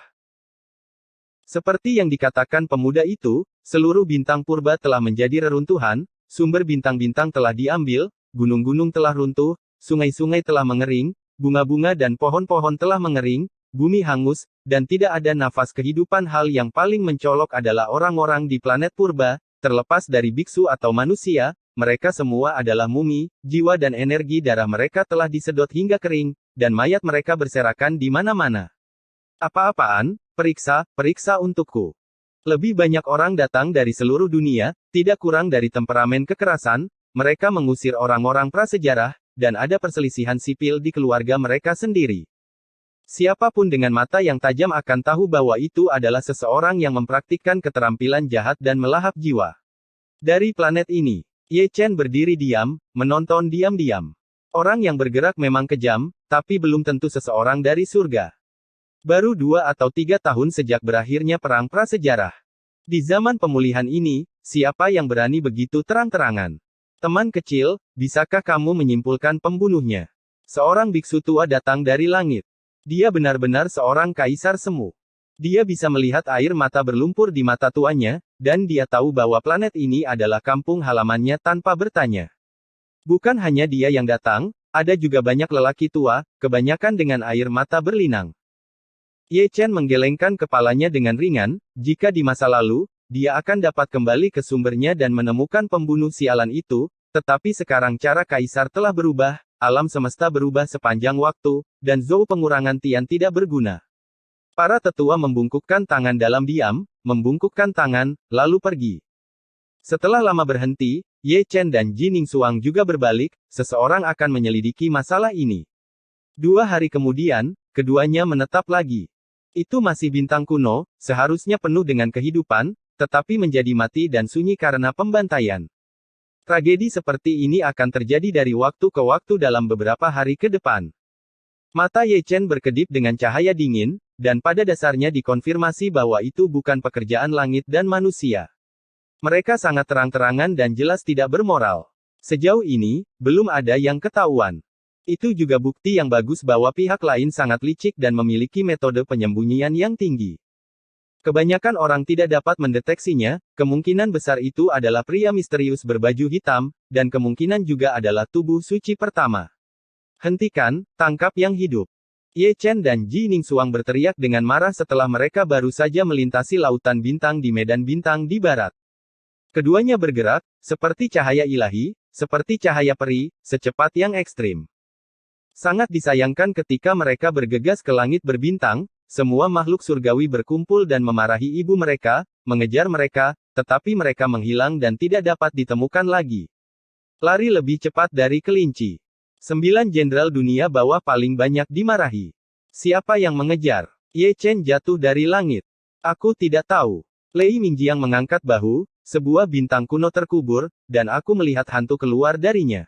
Seperti yang dikatakan pemuda itu, seluruh bintang purba telah menjadi reruntuhan, sumber bintang-bintang telah diambil, gunung-gunung telah runtuh, sungai-sungai telah mengering, bunga-bunga dan pohon-pohon telah mengering, bumi hangus, dan tidak ada nafas kehidupan. Hal yang paling mencolok adalah orang-orang di planet purba, terlepas dari biksu atau manusia, mereka semua adalah mumi, jiwa dan energi darah mereka telah disedot hingga kering, dan mayat mereka berserakan di mana-mana. Apa-apaan? Periksa untukku. Lebih banyak orang datang dari seluruh dunia, tidak kurang dari temperamen kekerasan, mereka mengusir orang-orang prasejarah, dan ada perselisihan sipil di keluarga mereka sendiri. Siapapun dengan mata yang tajam akan tahu bahwa itu adalah seseorang yang mempraktikkan keterampilan jahat dan melahap jiwa. Dari planet ini, Ye Chen berdiri diam, menonton diam-diam. Orang yang bergerak memang kejam, tapi belum tentu seseorang dari surga. Baru 2 atau 3 tahun sejak berakhirnya perang prasejarah. Di zaman pemulihan ini, siapa yang berani begitu terang-terangan? Teman kecil, bisakah kamu menyimpulkan pembunuhnya? Seorang biksu tua datang dari langit. Dia benar-benar seorang kaisar semu. Dia bisa melihat air mata berlumpur di mata tuanya, dan dia tahu bahwa planet ini adalah kampung halamannya tanpa bertanya. Bukan hanya dia yang datang, ada juga banyak lelaki tua, kebanyakan dengan air mata berlinang. Ye Chen menggelengkan kepalanya dengan ringan, jika di masa lalu, dia akan dapat kembali ke sumbernya dan menemukan pembunuh sialan itu, tetapi sekarang cara kaisar telah berubah, alam semesta berubah sepanjang waktu, dan Zhou pengurangan Tian tidak berguna. Para tetua membungkukkan tangan dalam diam, membungkukkan tangan, lalu pergi. Setelah lama berhenti, Ye Chen dan Jining Xuang juga berbalik, seseorang akan menyelidiki masalah ini. 2 hari kemudian, keduanya menetap lagi. Itu masih bintang kuno, seharusnya penuh dengan kehidupan, tetapi menjadi mati dan sunyi karena pembantaian. Tragedi seperti ini akan terjadi dari waktu ke waktu dalam beberapa hari ke depan. Mata Ye Chen berkedip dengan cahaya dingin, dan pada dasarnya dikonfirmasi bahwa itu bukan pekerjaan langit dan manusia. Mereka sangat terang-terangan dan jelas tidak bermoral. Sejauh ini, belum ada yang ketahuan. Itu juga bukti yang bagus bahwa pihak lain sangat licik dan memiliki metode penyembunyian yang tinggi. Kebanyakan orang tidak dapat mendeteksinya, kemungkinan besar itu adalah pria misterius berbaju hitam, dan kemungkinan juga adalah tubuh suci pertama. Hentikan, tangkap yang hidup. Ye Chen dan Jining Xuang berteriak dengan marah setelah mereka baru saja melintasi lautan bintang di medan bintang di barat. Keduanya bergerak, seperti cahaya ilahi, seperti cahaya peri, secepat yang ekstrim. Sangat disayangkan ketika mereka bergegas ke langit berbintang, semua makhluk surgawi berkumpul dan memarahi ibu mereka, mengejar mereka, tetapi mereka menghilang dan tidak dapat ditemukan lagi. Lari lebih cepat dari kelinci. 9 jenderal dunia bawah paling banyak dimarahi. Siapa yang mengejar? Ye Chen jatuh dari langit. Aku tidak tahu. Lei Mingjiang mengangkat bahu, sebuah bintang kuno terkubur, dan aku melihat hantu keluar darinya.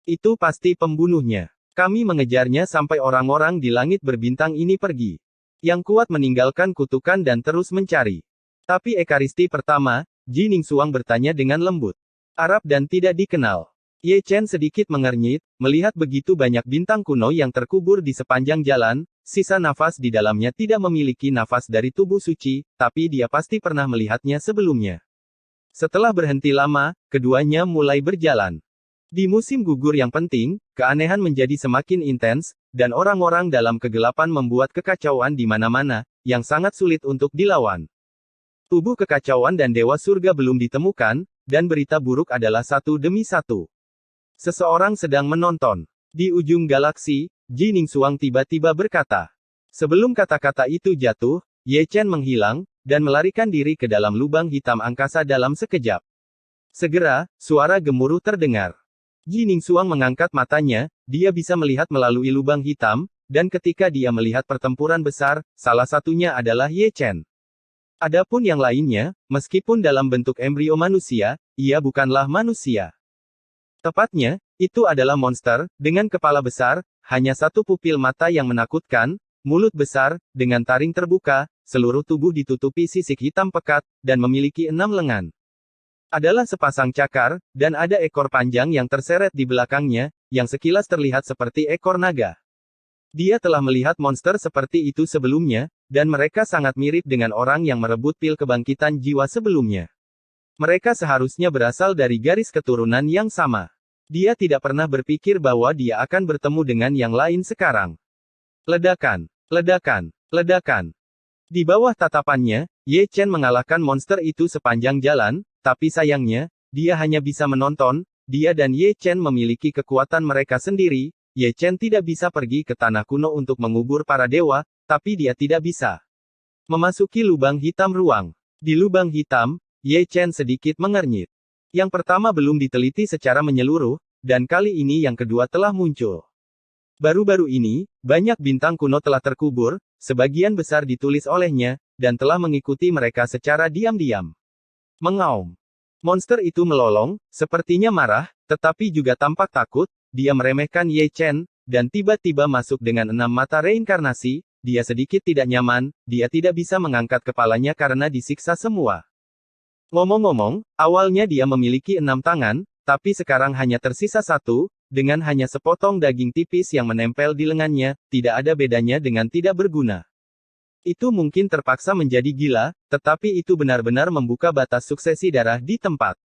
Itu pasti pembunuhnya. Kami mengejarnya sampai orang-orang di langit berbintang ini pergi. Yang kuat meninggalkan kutukan dan terus mencari. Tapi Ekaristi pertama, Jining Xuang bertanya dengan lembut. Arab dan tidak dikenal. Ye Chen sedikit mengernyit, melihat begitu banyak bintang kuno yang terkubur di sepanjang jalan, sisa nafas di dalamnya tidak memiliki nafas dari tubuh suci, tapi dia pasti pernah melihatnya sebelumnya. Setelah berhenti lama, keduanya mulai berjalan. Di musim gugur yang penting, keanehan menjadi semakin intens, dan orang-orang dalam kegelapan membuat kekacauan di mana-mana, yang sangat sulit untuk dilawan. Tubuh kekacauan dan dewa surga belum ditemukan, dan berita buruk adalah satu demi satu. Seseorang sedang menonton. Di ujung galaksi, Jining Xuang tiba-tiba berkata. Sebelum kata-kata itu jatuh, Ye Chen menghilang, dan melarikan diri ke dalam lubang hitam angkasa dalam sekejap. Segera, suara gemuruh terdengar. Jining Xuang mengangkat matanya, dia bisa melihat melalui lubang hitam, dan ketika dia melihat pertempuran besar, salah satunya adalah Ye Chen. Adapun yang lainnya, meskipun dalam bentuk embrio manusia, ia bukanlah manusia. Tepatnya, itu adalah monster, dengan kepala besar, hanya satu pupil mata yang menakutkan, mulut besar, dengan taring terbuka, seluruh tubuh ditutupi sisik hitam pekat, dan memiliki 6 lengan. Adalah sepasang cakar, dan ada ekor panjang yang terseret di belakangnya, yang sekilas terlihat seperti ekor naga. Dia telah melihat monster seperti itu sebelumnya, dan mereka sangat mirip dengan orang yang merebut pil kebangkitan jiwa sebelumnya. Mereka seharusnya berasal dari garis keturunan yang sama. Dia tidak pernah berpikir bahwa dia akan bertemu dengan yang lain sekarang. Ledakan, ledakan, ledakan. Di bawah tatapannya, Ye Chen mengalahkan monster itu sepanjang jalan, tapi sayangnya, dia hanya bisa menonton. Dia dan Ye Chen memiliki kekuatan mereka sendiri. Ye Chen tidak bisa pergi ke tanah kuno untuk mengubur para dewa, tapi dia tidak bisa memasuki lubang hitam ruang. Di lubang hitam, Ye Chen sedikit mengernyit. Yang pertama belum diteliti secara menyeluruh, dan kali ini yang kedua telah muncul. Baru-baru ini, banyak bintang kuno telah terkubur, sebagian besar ditulis olehnya, dan telah mengikuti mereka secara diam-diam. Mengaum. Monster itu melolong, sepertinya marah, tetapi juga tampak takut. Dia meremehkan Ye Chen, dan tiba-tiba masuk dengan 6 mata reinkarnasi. Dia sedikit tidak nyaman, dia tidak bisa mengangkat kepalanya karena disiksa semua. Ngomong-ngomong, awalnya dia memiliki 6 tangan, tapi sekarang hanya tersisa 1, dengan hanya sepotong daging tipis yang menempel di lengannya, tidak ada bedanya dengan tidak berguna. Itu mungkin terpaksa menjadi gila, tetapi itu benar-benar membuka batas suksesi darah di tempat.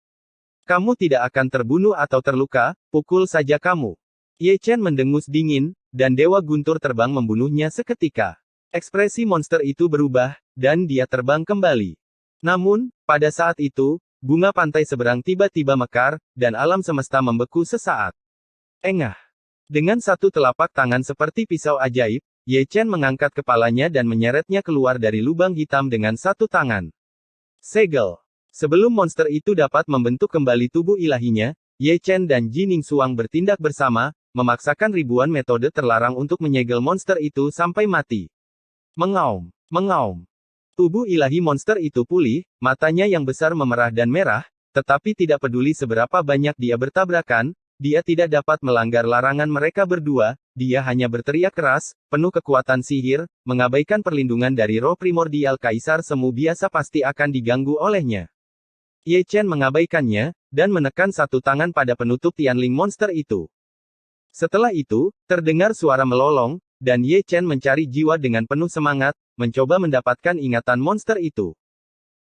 Kamu tidak akan terbunuh atau terluka, pukul saja kamu. Ye Chen mendengus dingin, dan Dewa Guntur terbang membunuhnya seketika. Ekspresi monster itu berubah, dan dia terbang kembali. Namun, pada saat itu, bunga pantai seberang tiba-tiba mekar, dan alam semesta membeku sesaat. Engah. Dengan satu telapak tangan seperti pisau ajaib, Ye Chen mengangkat kepalanya dan menyeretnya keluar dari lubang hitam dengan satu tangan. Segel. Sebelum monster itu dapat membentuk kembali tubuh ilahinya, Ye Chen dan Jining Suang bertindak bersama, memaksakan ribuan metode terlarang untuk menyegel monster itu sampai mati. Mengaum, mengaum. Tubuh ilahi monster itu pulih, matanya yang besar memerah dan merah, tetapi tidak peduli seberapa banyak dia bertabrakan, dia tidak dapat melanggar larangan mereka berdua, dia hanya berteriak keras, penuh kekuatan sihir, mengabaikan perlindungan dari roh primordial Kaisar Semu biasa pasti akan diganggu olehnya. Ye Chen mengabaikannya, dan menekan satu tangan pada penutup Tianling monster itu. Setelah itu, terdengar suara melolong, dan Ye Chen mencari jiwa dengan penuh semangat, mencoba mendapatkan ingatan monster itu.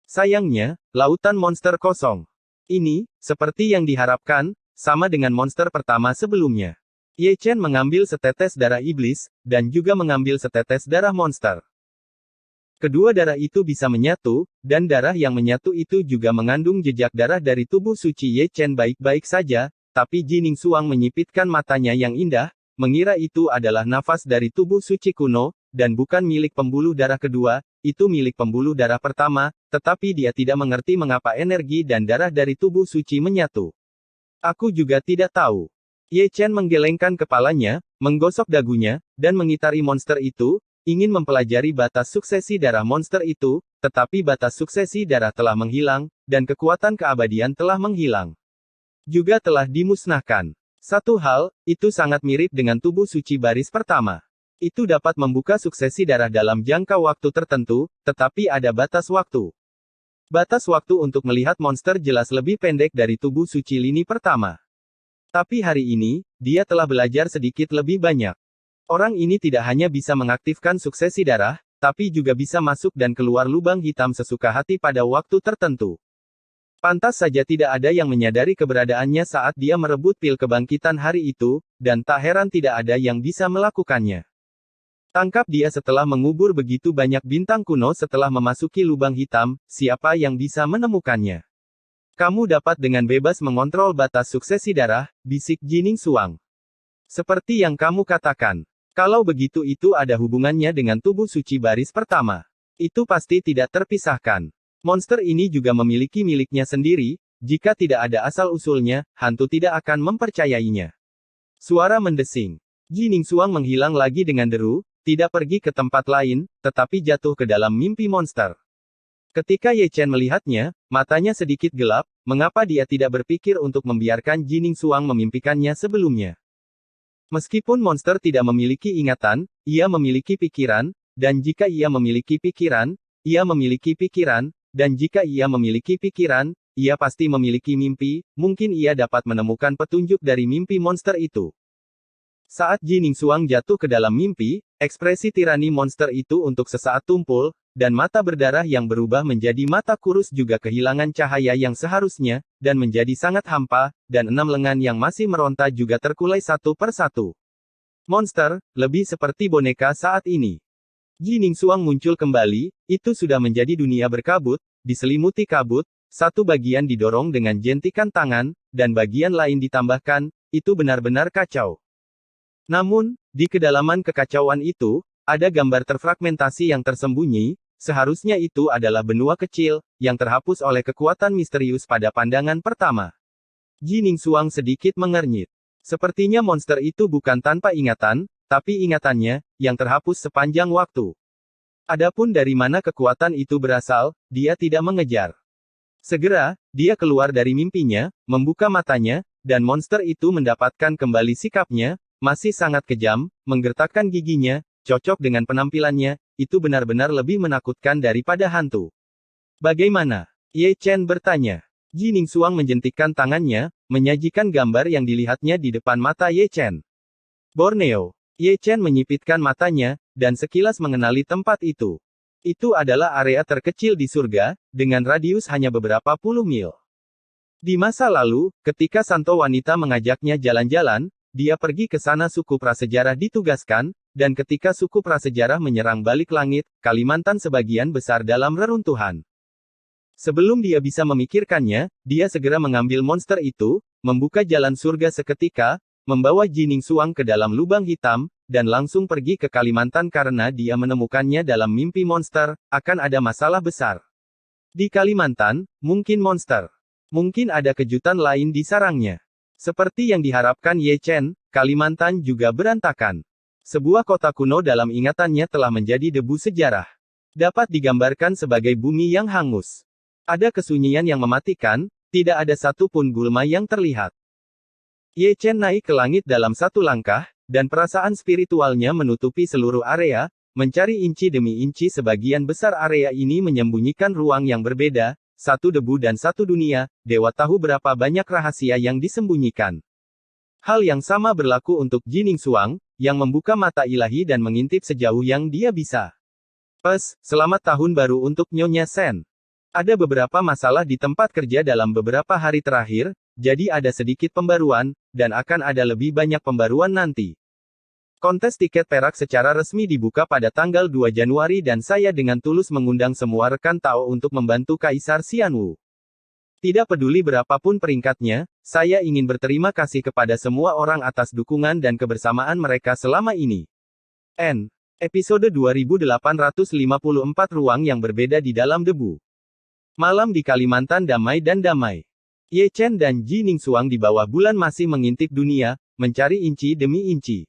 Sayangnya, lautan monster kosong. Ini, seperti yang diharapkan, sama dengan monster pertama sebelumnya. Ye Chen mengambil setetes darah iblis, dan juga mengambil setetes darah monster. Kedua darah itu bisa menyatu, dan darah yang menyatu itu juga mengandung jejak darah dari tubuh suci Ye Chen baik-baik saja, tapi Jining Suang menyipitkan matanya yang indah, mengira itu adalah nafas dari tubuh suci kuno, dan bukan milik pembuluh darah kedua, itu milik pembuluh darah pertama, tetapi dia tidak mengerti mengapa energi dan darah dari tubuh suci menyatu. Aku juga tidak tahu. Ye Chen menggelengkan kepalanya, menggosok dagunya, dan mengitari monster itu, ingin mempelajari batas suksesi darah monster itu, tetapi batas suksesi darah telah menghilang, dan kekuatan keabadian telah menghilang. Juga telah dimusnahkan. Satu hal, itu sangat mirip dengan tubuh suci baris pertama. Itu dapat membuka suksesi darah dalam jangka waktu tertentu, tetapi ada batas waktu. Batas waktu untuk melihat monster jelas lebih pendek dari tubuh suci lini pertama. Tapi hari ini, dia telah belajar sedikit lebih banyak. Orang ini tidak hanya bisa mengaktifkan suksesi darah, tapi juga bisa masuk dan keluar lubang hitam sesuka hati pada waktu tertentu. Pantas saja tidak ada yang menyadari keberadaannya saat dia merebut pil kebangkitan hari itu, dan tak heran tidak ada yang bisa melakukannya. Tangkap dia setelah mengubur begitu banyak bintang kuno setelah memasuki lubang hitam, siapa yang bisa menemukannya? Kamu dapat dengan bebas mengontrol batas suksesi darah, bisik Jining Suang. Seperti yang kamu katakan. Kalau begitu itu ada hubungannya dengan tubuh suci baris pertama. Itu pasti tidak terpisahkan. Monster ini juga memiliki miliknya sendiri, jika tidak ada asal-usulnya, hantu tidak akan mempercayainya. Suara mendesing. Jining Suang menghilang lagi dengan deru, tidak pergi ke tempat lain, tetapi jatuh ke dalam mimpi monster. Ketika Ye Chen melihatnya, matanya sedikit gelap, mengapa dia tidak berpikir untuk membiarkan Jining Suang memimpikannya sebelumnya. Meskipun monster tidak memiliki ingatan, ia memiliki pikiran, dan jika ia memiliki pikiran, ia memiliki pikiran, dan jika ia memiliki pikiran, ia pasti memiliki mimpi, mungkin ia dapat menemukan petunjuk dari mimpi monster itu. Saat Jining Suang jatuh ke dalam mimpi, ekspresi tirani monster itu untuk sesaat tumpul, dan mata berdarah yang berubah menjadi mata kurus juga kehilangan cahaya yang seharusnya, dan menjadi sangat hampa, dan 6 lengan yang masih meronta juga terkulai satu per satu. Monster, lebih seperti boneka saat ini. Jining Suang muncul kembali, itu sudah menjadi dunia berkabut, diselimuti kabut, satu bagian didorong dengan jentikan tangan, dan bagian lain ditambahkan, itu benar-benar kacau. Namun, di kedalaman kekacauan itu, ada gambar terfragmentasi yang tersembunyi, seharusnya itu adalah benua kecil, yang terhapus oleh kekuatan misterius pada pandangan pertama. Jining Suang sedikit mengernyit. Sepertinya monster itu bukan tanpa ingatan, tapi ingatannya, yang terhapus sepanjang waktu. Adapun dari mana kekuatan itu berasal, dia tidak mengejar. Segera, dia keluar dari mimpinya, membuka matanya, dan monster itu mendapatkan kembali sikapnya, masih sangat kejam, menggertakkan giginya, cocok dengan penampilannya, itu benar-benar lebih menakutkan daripada hantu. Bagaimana? Ye Chen bertanya. Jining Suang menjentikkan tangannya, menyajikan gambar yang dilihatnya di depan mata Ye Chen. Borneo. Ye Chen menyipitkan matanya, dan sekilas mengenali tempat itu. Itu adalah area terkecil di surga, dengan radius hanya beberapa puluh mil. Di masa lalu, ketika santo wanita mengajaknya jalan-jalan, dia pergi ke sana suku prasejarah ditugaskan, dan ketika suku prasejarah menyerang balik langit, Kalimantan sebagian besar dalam reruntuhan. Sebelum dia bisa memikirkannya, dia segera mengambil monster itu, membuka jalan surga seketika, membawa Jining Suang ke dalam lubang hitam, dan langsung pergi ke Kalimantan karena dia menemukannya dalam mimpi monster, akan ada masalah besar. Di Kalimantan, mungkin monster. Mungkin ada kejutan lain di sarangnya. Seperti yang diharapkan Ye Chen, Kalimantan juga berantakan. Sebuah kota kuno dalam ingatannya telah menjadi debu sejarah. Dapat digambarkan sebagai bumi yang hangus. Ada kesunyian yang mematikan, tidak ada satu pun gulma yang terlihat. Ye Chen naik ke langit dalam satu langkah, dan perasaan spiritualnya menutupi seluruh area, mencari inci demi inci sebagian besar area ini menyembunyikan ruang yang berbeda, satu debu dan satu dunia, dewa tahu berapa banyak rahasia yang disembunyikan. Hal yang sama berlaku untuk Jining Suang, yang membuka mata ilahi dan mengintip sejauh yang dia bisa. Selamat tahun baru untuk Nyonya Sen. Ada beberapa masalah di tempat kerja dalam beberapa hari terakhir, jadi ada sedikit pembaruan, dan akan ada lebih banyak pembaruan nanti. Kontes tiket perak secara resmi dibuka pada tanggal 2 Januari dan saya dengan tulus mengundang semua rekan Tao untuk membantu Kaisar Xianwu. Tidak peduli berapapun peringkatnya, saya ingin berterima kasih kepada semua orang atas dukungan dan kebersamaan mereka selama ini. Episode 2854 Ruang yang berbeda di dalam debu. Malam di Kalimantan damai dan damai. Ye Chen dan Jining Suang di bawah bulan masih mengintip dunia, mencari inci demi inci.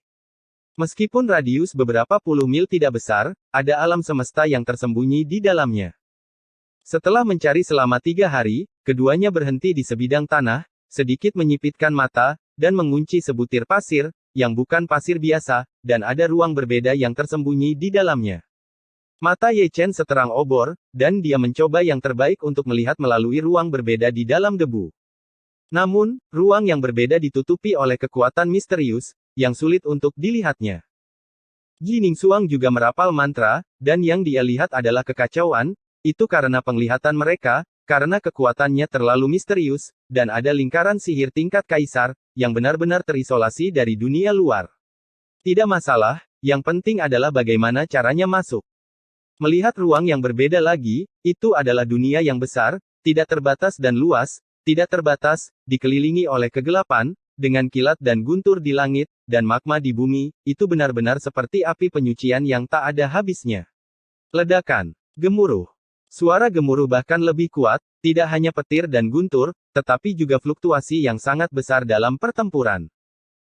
Meskipun radius beberapa puluh mil tidak besar, ada alam semesta yang tersembunyi di dalamnya. Setelah mencari selama 3 hari, keduanya berhenti di sebidang tanah, sedikit menyipitkan mata, dan mengunci sebutir pasir, yang bukan pasir biasa, dan ada ruang berbeda yang tersembunyi di dalamnya. Mata Ye Chen seterang obor, dan dia mencoba yang terbaik untuk melihat melalui ruang berbeda di dalam debu. Namun, ruang yang berbeda ditutupi oleh kekuatan misterius, yang sulit untuk dilihatnya. Jining Suang juga merapal mantra, dan yang dia lihat adalah kekacauan, itu karena penglihatan mereka, karena kekuatannya terlalu misterius, dan ada lingkaran sihir tingkat kaisar, yang benar-benar terisolasi dari dunia luar. Tidak masalah, yang penting adalah bagaimana caranya masuk. Melihat ruang yang berbeda lagi, itu adalah dunia yang besar, tidak terbatas dan luas, tidak terbatas, dikelilingi oleh kegelapan, dengan kilat dan guntur di langit, dan magma di bumi, itu benar-benar seperti api penyucian yang tak ada habisnya. Ledakan, gemuruh. Suara gemuruh bahkan lebih kuat, tidak hanya petir dan guntur, tetapi juga fluktuasi yang sangat besar dalam pertempuran.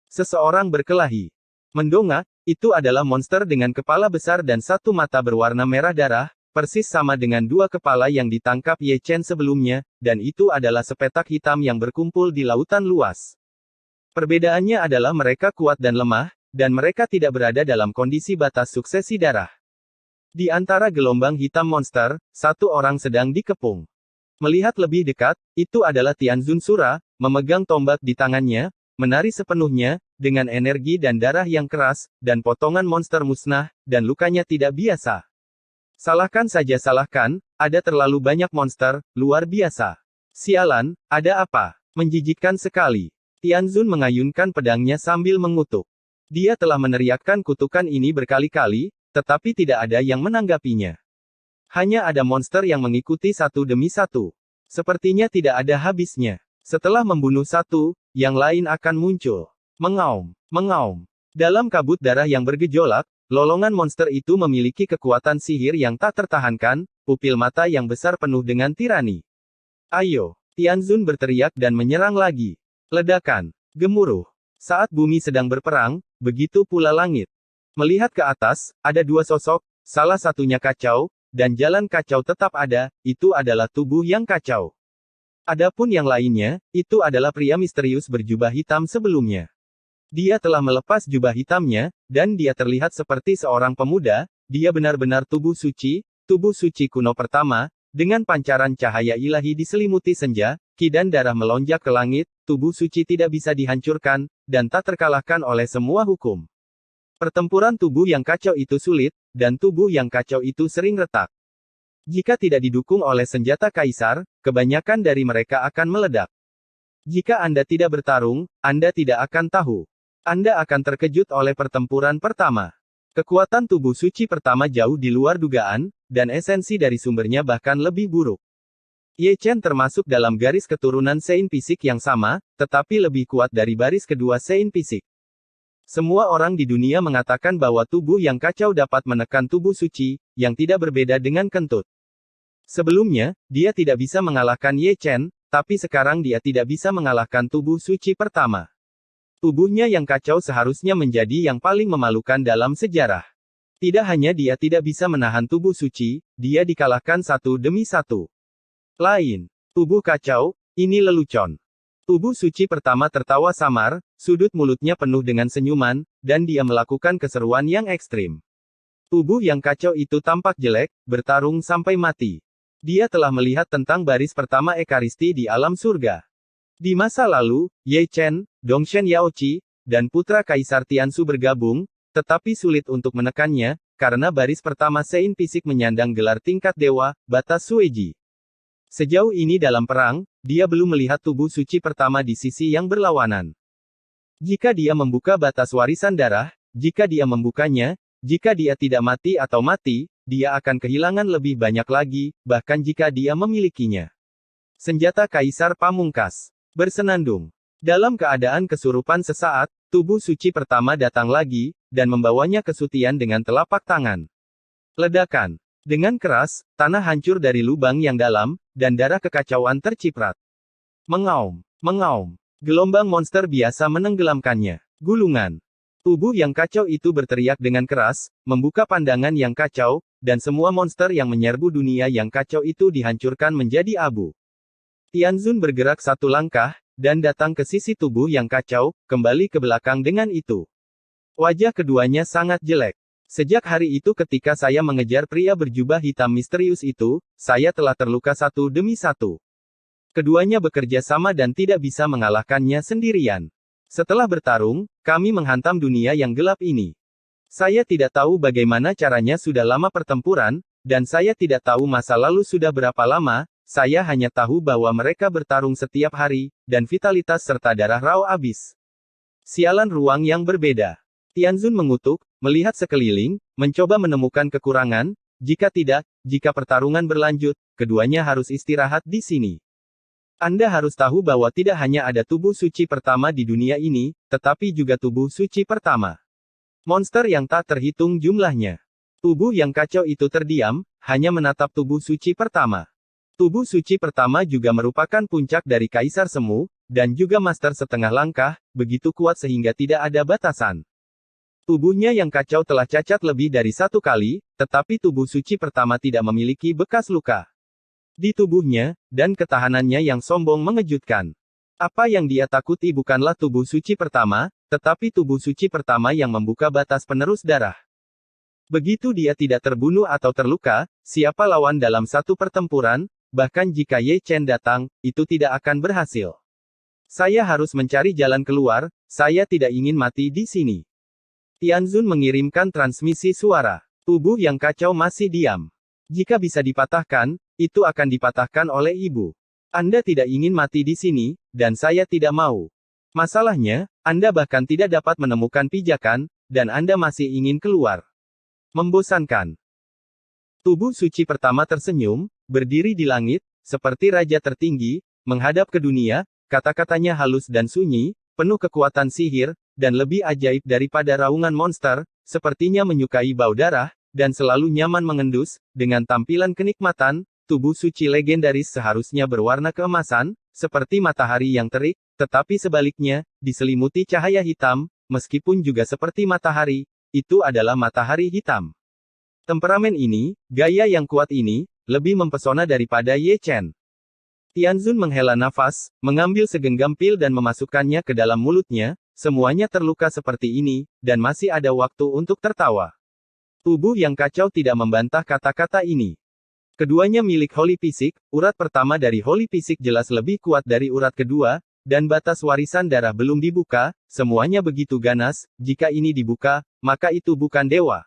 Seseorang berkelahi. Mendongak, itu adalah monster dengan kepala besar dan satu mata berwarna merah darah, persis sama dengan dua kepala yang ditangkap Ye Chen sebelumnya, dan itu adalah sepetak hitam yang berkumpul di lautan luas. Perbedaannya adalah mereka kuat dan lemah, dan mereka tidak berada dalam kondisi batas suksesi darah. Di antara gelombang hitam monster, satu orang sedang dikepung. Melihat lebih dekat, itu adalah Tianzun Sura, memegang tombak di tangannya, menari sepenuhnya, dengan energi dan darah yang keras, dan potongan monster musnah, dan lukanya tidak biasa. Salahkan saja salahkan, ada terlalu banyak monster, luar biasa. Sialan, ada apa? Menjijikkan sekali. Tianzun mengayunkan pedangnya sambil mengutuk. Dia telah meneriakkan kutukan ini berkali-kali, tetapi tidak ada yang menanggapinya. Hanya ada monster yang mengikuti satu demi satu. Sepertinya tidak ada habisnya. Setelah membunuh satu, yang lain akan muncul. Mengaum, mengaum. Dalam kabut darah yang bergejolak, lolongan monster itu memiliki kekuatan sihir yang tak tertahankan, pupil mata yang besar penuh dengan tirani. Ayo! Tianzun berteriak dan menyerang lagi. Ledakan. Gemuruh. Saat bumi sedang berperang, begitu pula langit. Melihat ke atas, ada dua sosok, salah satunya kacau, dan jalan kacau tetap ada, itu adalah tubuh yang kacau. Adapun yang lainnya, itu adalah pria misterius berjubah hitam sebelumnya. Dia telah melepas jubah hitamnya, dan dia terlihat seperti seorang pemuda, dia benar-benar tubuh suci kuno pertama, dengan pancaran cahaya ilahi diselimuti senja, ki dan darah melonjak ke langit, tubuh suci tidak bisa dihancurkan, dan tak terkalahkan oleh semua hukum. Pertempuran tubuh yang kacau itu sulit, dan tubuh yang kacau itu sering retak. Jika tidak didukung oleh senjata kaisar, kebanyakan dari mereka akan meledak. Jika Anda tidak bertarung, Anda tidak akan tahu. Anda akan terkejut oleh pertempuran pertama. Kekuatan tubuh suci pertama jauh di luar dugaan, dan esensi dari sumbernya bahkan lebih buruk. Ye Chen termasuk dalam garis keturunan Sein Fisik yang sama, tetapi lebih kuat dari baris kedua Sein Fisik. Semua orang di dunia mengatakan bahwa tubuh yang kacau dapat menekan tubuh suci, yang tidak berbeda dengan kentut. Sebelumnya, dia tidak bisa mengalahkan Ye Chen, tapi sekarang dia tidak bisa mengalahkan tubuh suci pertama. Tubuhnya yang kacau seharusnya menjadi yang paling memalukan dalam sejarah. Tidak hanya dia tidak bisa menahan tubuh suci, dia dikalahkan satu demi satu. Lain. Tubuh kacau, ini lelucon. Tubuh suci pertama tertawa samar, sudut mulutnya penuh dengan senyuman, dan dia melakukan keseruan yang ekstrim. Tubuh yang kacau itu tampak jelek, bertarung sampai mati. Dia telah melihat tentang baris pertama Ekaristi di alam surga. Di masa lalu, Ye Chen, Dongshen Yaoqi, dan putra Kaisar Tianzu bergabung, tetapi sulit untuk menekannya, karena baris pertama Sein Fisik menyandang gelar tingkat dewa, batas Sueji. Sejauh ini dalam perang, dia belum melihat tubuh suci pertama di sisi yang berlawanan. Jika dia membuka batas warisan darah, jika dia membukanya, jika dia tidak mati atau mati, dia akan kehilangan lebih banyak lagi, bahkan jika dia memilikinya. Senjata Kaisar Pamungkas. Bersenandung. Dalam keadaan kesurupan sesaat, tubuh suci pertama datang lagi, dan membawanya ke Sutian dengan telapak tangan. Ledakan. Dengan keras, tanah hancur dari lubang yang dalam, dan darah kekacauan terciprat. Mengaum. Mengaum. Gelombang monster biasa menenggelamkannya. Gulungan. Tubuh yang kacau itu berteriak dengan keras, membuka pandangan yang kacau, dan semua monster yang menyerbu dunia yang kacau itu dihancurkan menjadi abu. Tianzun bergerak satu langkah, dan datang ke sisi tubuh yang kacau, kembali ke belakang dengan itu. Wajah keduanya sangat jelek. Sejak hari itu ketika saya mengejar pria berjubah hitam misterius itu, saya telah terluka satu demi satu. Keduanya bekerja sama dan tidak bisa mengalahkannya sendirian. Setelah bertarung, kami menghantam dunia yang gelap ini. Saya tidak tahu bagaimana caranya sudah lama pertempuran, dan saya tidak tahu masa lalu sudah berapa lama, saya hanya tahu bahwa mereka bertarung setiap hari, dan vitalitas serta darah raw abis. Sialan ruang yang berbeda. Tianzun mengutuk, melihat sekeliling, mencoba menemukan kekurangan, jika tidak, jika pertarungan berlanjut, keduanya harus istirahat di sini. Anda harus tahu bahwa tidak hanya ada tubuh suci pertama di dunia ini, tetapi juga tubuh suci pertama. Monster yang tak terhitung jumlahnya. Tubuh yang kacau itu terdiam, hanya menatap tubuh suci pertama. Tubuh suci pertama juga merupakan puncak dari Kaisar Semu, dan juga Master setengah langkah, begitu kuat sehingga tidak ada batasan. Tubuhnya yang kacau telah cacat lebih dari 1 kali, tetapi tubuh suci pertama tidak memiliki bekas luka di tubuhnya, dan ketahanannya yang sombong mengejutkan. Apa yang dia takuti bukanlah tubuh suci pertama, tetapi tubuh suci pertama yang membuka batas penerus darah. Begitu dia tidak terbunuh atau terluka, siapa lawan dalam satu pertempuran, bahkan jika Ye Chen datang, itu tidak akan berhasil. Saya harus mencari jalan keluar, saya tidak ingin mati di sini. Tianzun mengirimkan transmisi suara. Tubuh yang kacau masih diam. Jika bisa dipatahkan, itu akan dipatahkan oleh ibu. Anda tidak ingin mati di sini, dan saya tidak mau. Masalahnya, Anda bahkan tidak dapat menemukan pijakan, dan Anda masih ingin keluar. Membosankan. Tubuh suci pertama tersenyum, berdiri di langit, seperti raja tertinggi, menghadap ke dunia, kata-katanya halus dan sunyi, penuh kekuatan sihir, dan lebih ajaib daripada raungan monster, sepertinya menyukai bau darah, dan selalu nyaman mengendus, dengan tampilan kenikmatan, tubuh suci legendaris seharusnya berwarna keemasan, seperti matahari yang terik, tetapi sebaliknya, diselimuti cahaya hitam, meskipun juga seperti matahari, itu adalah matahari hitam. Temperamen ini, gaya yang kuat ini, lebih mempesona daripada Ye Chen. Tianzun menghela nafas, mengambil segenggam pil dan memasukkannya ke dalam mulutnya, semuanya terluka seperti ini, dan masih ada waktu untuk tertawa. Tubuh yang kacau tidak membantah kata-kata ini. Keduanya milik Holy Physics, urat pertama dari Holy Physics jelas lebih kuat dari urat kedua, dan batas warisan darah belum dibuka, semuanya begitu ganas, jika ini dibuka, maka itu bukan dewa.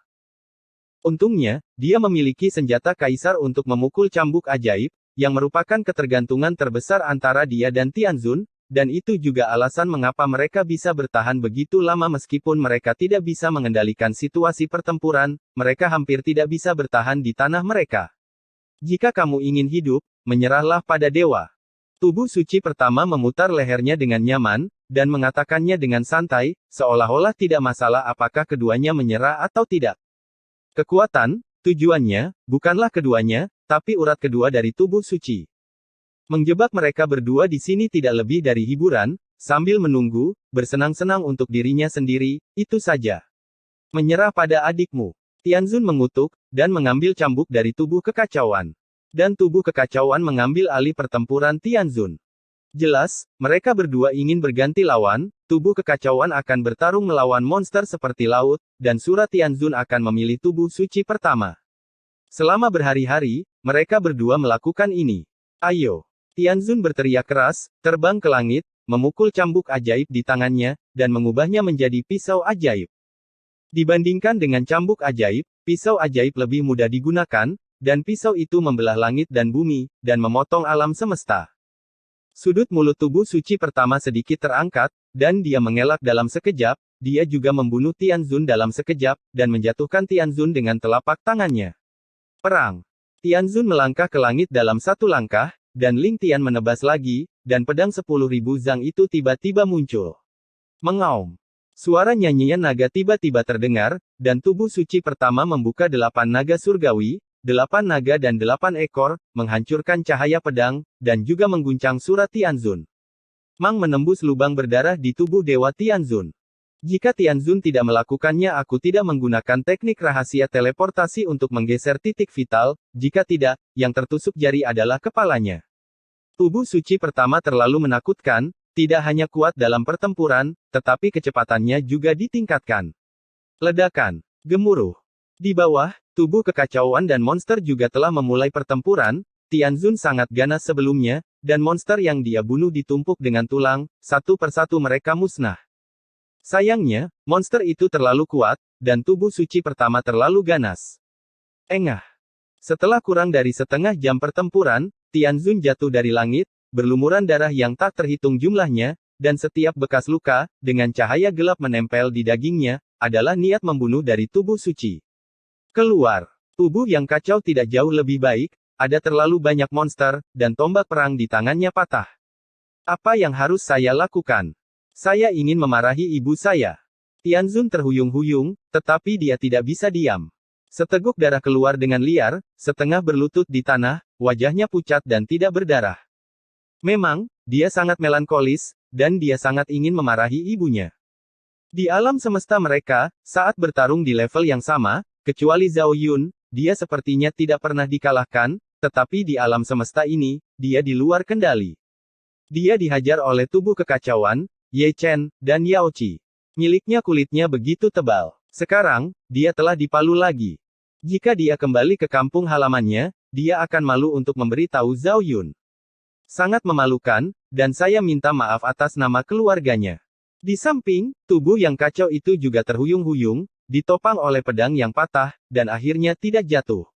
Untungnya, dia memiliki senjata kaisar untuk memukul cambuk ajaib, yang merupakan ketergantungan terbesar antara dia dan Tianzun, dan itu juga alasan mengapa mereka bisa bertahan begitu lama meskipun mereka tidak bisa mengendalikan situasi pertempuran, mereka hampir tidak bisa bertahan di tanah mereka. Jika kamu ingin hidup, menyerahlah pada dewa. Tubuh suci pertama memutar lehernya dengan nyaman, dan mengatakannya dengan santai, seolah-olah tidak masalah apakah keduanya menyerah atau tidak. Kekuatan, tujuannya, bukanlah keduanya, tapi urat kedua dari tubuh suci. Menjebak mereka berdua di sini tidak lebih dari hiburan, sambil menunggu, bersenang-senang untuk dirinya sendiri, itu saja. Menyerah pada adikmu. Tianzun mengutuk, dan mengambil cambuk dari tubuh kekacauan. Dan tubuh kekacauan mengambil alih pertempuran Tianzun. Jelas, mereka berdua ingin berganti lawan, tubuh kekacauan akan bertarung melawan monster seperti laut, dan Surah Tianzun akan memilih tubuh suci pertama. Selama berhari-hari, mereka berdua melakukan ini. Ayo! Tianzun berteriak keras, terbang ke langit, memukul cambuk ajaib di tangannya, dan mengubahnya menjadi pisau ajaib. Dibandingkan dengan cambuk ajaib, pisau ajaib lebih mudah digunakan, dan pisau itu membelah langit dan bumi, dan memotong alam semesta. Sudut mulut tubuh suci pertama sedikit terangkat, dan dia mengelak dalam sekejap, dia juga membunuh Tianzun dalam sekejap, dan menjatuhkan Tianzun dengan telapak tangannya. Perang. Tianzun melangkah ke langit dalam satu langkah, dan Ling Tian menebas lagi, dan pedang 10.000 zang itu tiba-tiba muncul. Mengaum. Suara nyanyian naga tiba-tiba terdengar, dan tubuh suci pertama membuka 8 naga surgawi, 8 naga dan 8 ekor, menghancurkan cahaya pedang, dan juga mengguncang Surah Tianzun. Mang menembus lubang berdarah di tubuh Dewa Tianzun. Jika Tianzun tidak melakukannya, aku tidak menggunakan teknik rahasia teleportasi untuk menggeser titik vital, jika tidak, yang tertusuk jari adalah kepalanya. Tubuh suci pertama terlalu menakutkan, tidak hanya kuat dalam pertempuran, tetapi kecepatannya juga ditingkatkan. Ledakan. Gemuruh. Di bawah, tubuh kekacauan dan monster juga telah memulai pertempuran, Tianzun sangat ganas sebelumnya, dan monster yang dia bunuh ditumpuk dengan tulang, satu persatu mereka musnah. Sayangnya, monster itu terlalu kuat, dan tubuh suci pertama terlalu ganas. Engah. Setelah kurang dari setengah jam pertempuran, Tianzun jatuh dari langit, berlumuran darah yang tak terhitung jumlahnya, dan setiap bekas luka, dengan cahaya gelap menempel di dagingnya, adalah niat membunuh dari tubuh suci. Keluar. Tubuh yang kacau tidak jauh lebih baik, ada terlalu banyak monster, dan tombak perang di tangannya patah. Apa yang harus saya lakukan? Saya ingin memarahi ibu saya. Tianzun terhuyung-huyung, tetapi dia tidak bisa diam. Seteguk darah keluar dengan liar, setengah berlutut di tanah, wajahnya pucat dan tidak berdarah. Memang, dia sangat melankolis, dan dia sangat ingin memarahi ibunya. Di alam semesta mereka, saat bertarung di level yang sama, kecuali Zhao Yun, dia sepertinya tidak pernah dikalahkan, tetapi di alam semesta ini, dia di luar kendali. Dia dihajar oleh tubuh kekacauan, Ye Chen, dan Yao Qi. Miliknya kulitnya begitu tebal. Sekarang, dia telah dipalu lagi. Jika dia kembali ke kampung halamannya, dia akan malu untuk memberitahu Zhao Yun. Sangat memalukan, dan saya minta maaf atas nama keluarganya. Di samping, tubuh yang kacau itu juga terhuyung-huyung, ditopang oleh pedang yang patah, dan akhirnya tidak jatuh.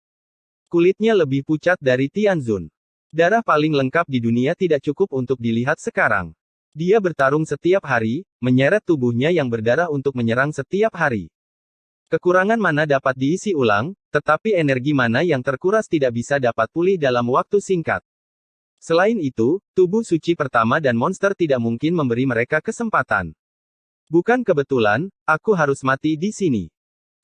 Kulitnya lebih pucat dari Tianzun. Darah paling lengkap di dunia tidak cukup untuk dilihat sekarang. Dia bertarung setiap hari, menyeret tubuhnya yang berdarah untuk menyerang setiap hari. Kekurangan mana dapat diisi ulang, tetapi energi mana yang terkuras tidak bisa dapat pulih dalam waktu singkat. Selain itu, tubuh suci pertama dan monster tidak mungkin memberi mereka kesempatan. Bukan kebetulan, aku harus mati di sini.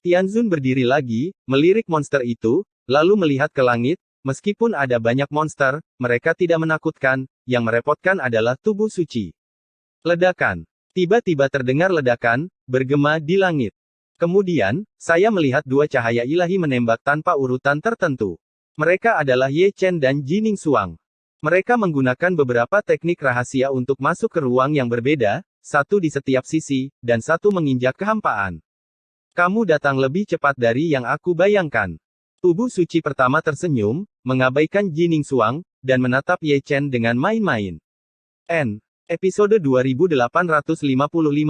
Tianzun berdiri lagi, melirik monster itu, lalu melihat ke langit. Meskipun ada banyak monster, mereka tidak menakutkan, yang merepotkan adalah tubuh suci. Ledakan. Tiba-tiba terdengar ledakan, bergema di langit. Kemudian, saya melihat dua cahaya ilahi menembak tanpa urutan tertentu. Mereka adalah Ye Chen dan Jining Suang. Mereka menggunakan beberapa teknik rahasia untuk masuk ke ruang yang berbeda, satu di setiap sisi, dan satu menginjak kehampaan. Kamu datang lebih cepat dari yang aku bayangkan. Tubuh suci pertama tersenyum, mengabaikan Jining Suang, dan menatap Ye Chen dengan main-main. Episode 2855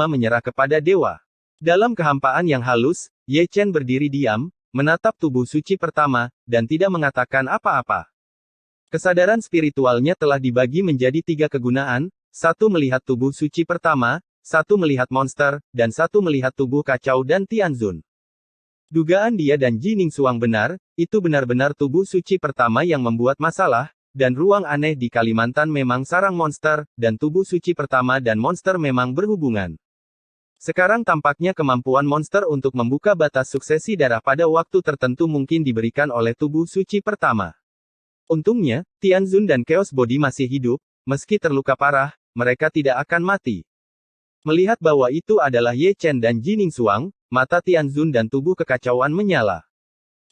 menyerah kepada dewa. Dalam kehampaan yang halus, Ye Chen berdiri diam, menatap tubuh suci pertama, dan tidak mengatakan apa-apa. Kesadaran spiritualnya telah dibagi menjadi 3 kegunaan, satu melihat tubuh suci pertama, satu melihat monster, dan satu melihat tubuh kacau dan Tianzun. Dugaan dia dan Jining Suang benar, itu benar-benar tubuh suci pertama yang membuat masalah, dan ruang aneh di Kalimantan memang sarang monster, dan tubuh suci pertama dan monster memang berhubungan. Sekarang tampaknya kemampuan monster untuk membuka batas suksesi darah pada waktu tertentu mungkin diberikan oleh tubuh suci pertama. Untungnya, Tianzun dan Chaos Body masih hidup, meski terluka parah, mereka tidak akan mati. Melihat bahwa itu adalah Ye Chen dan Jining Suang, mata Tianzun dan tubuh kekacauan menyala.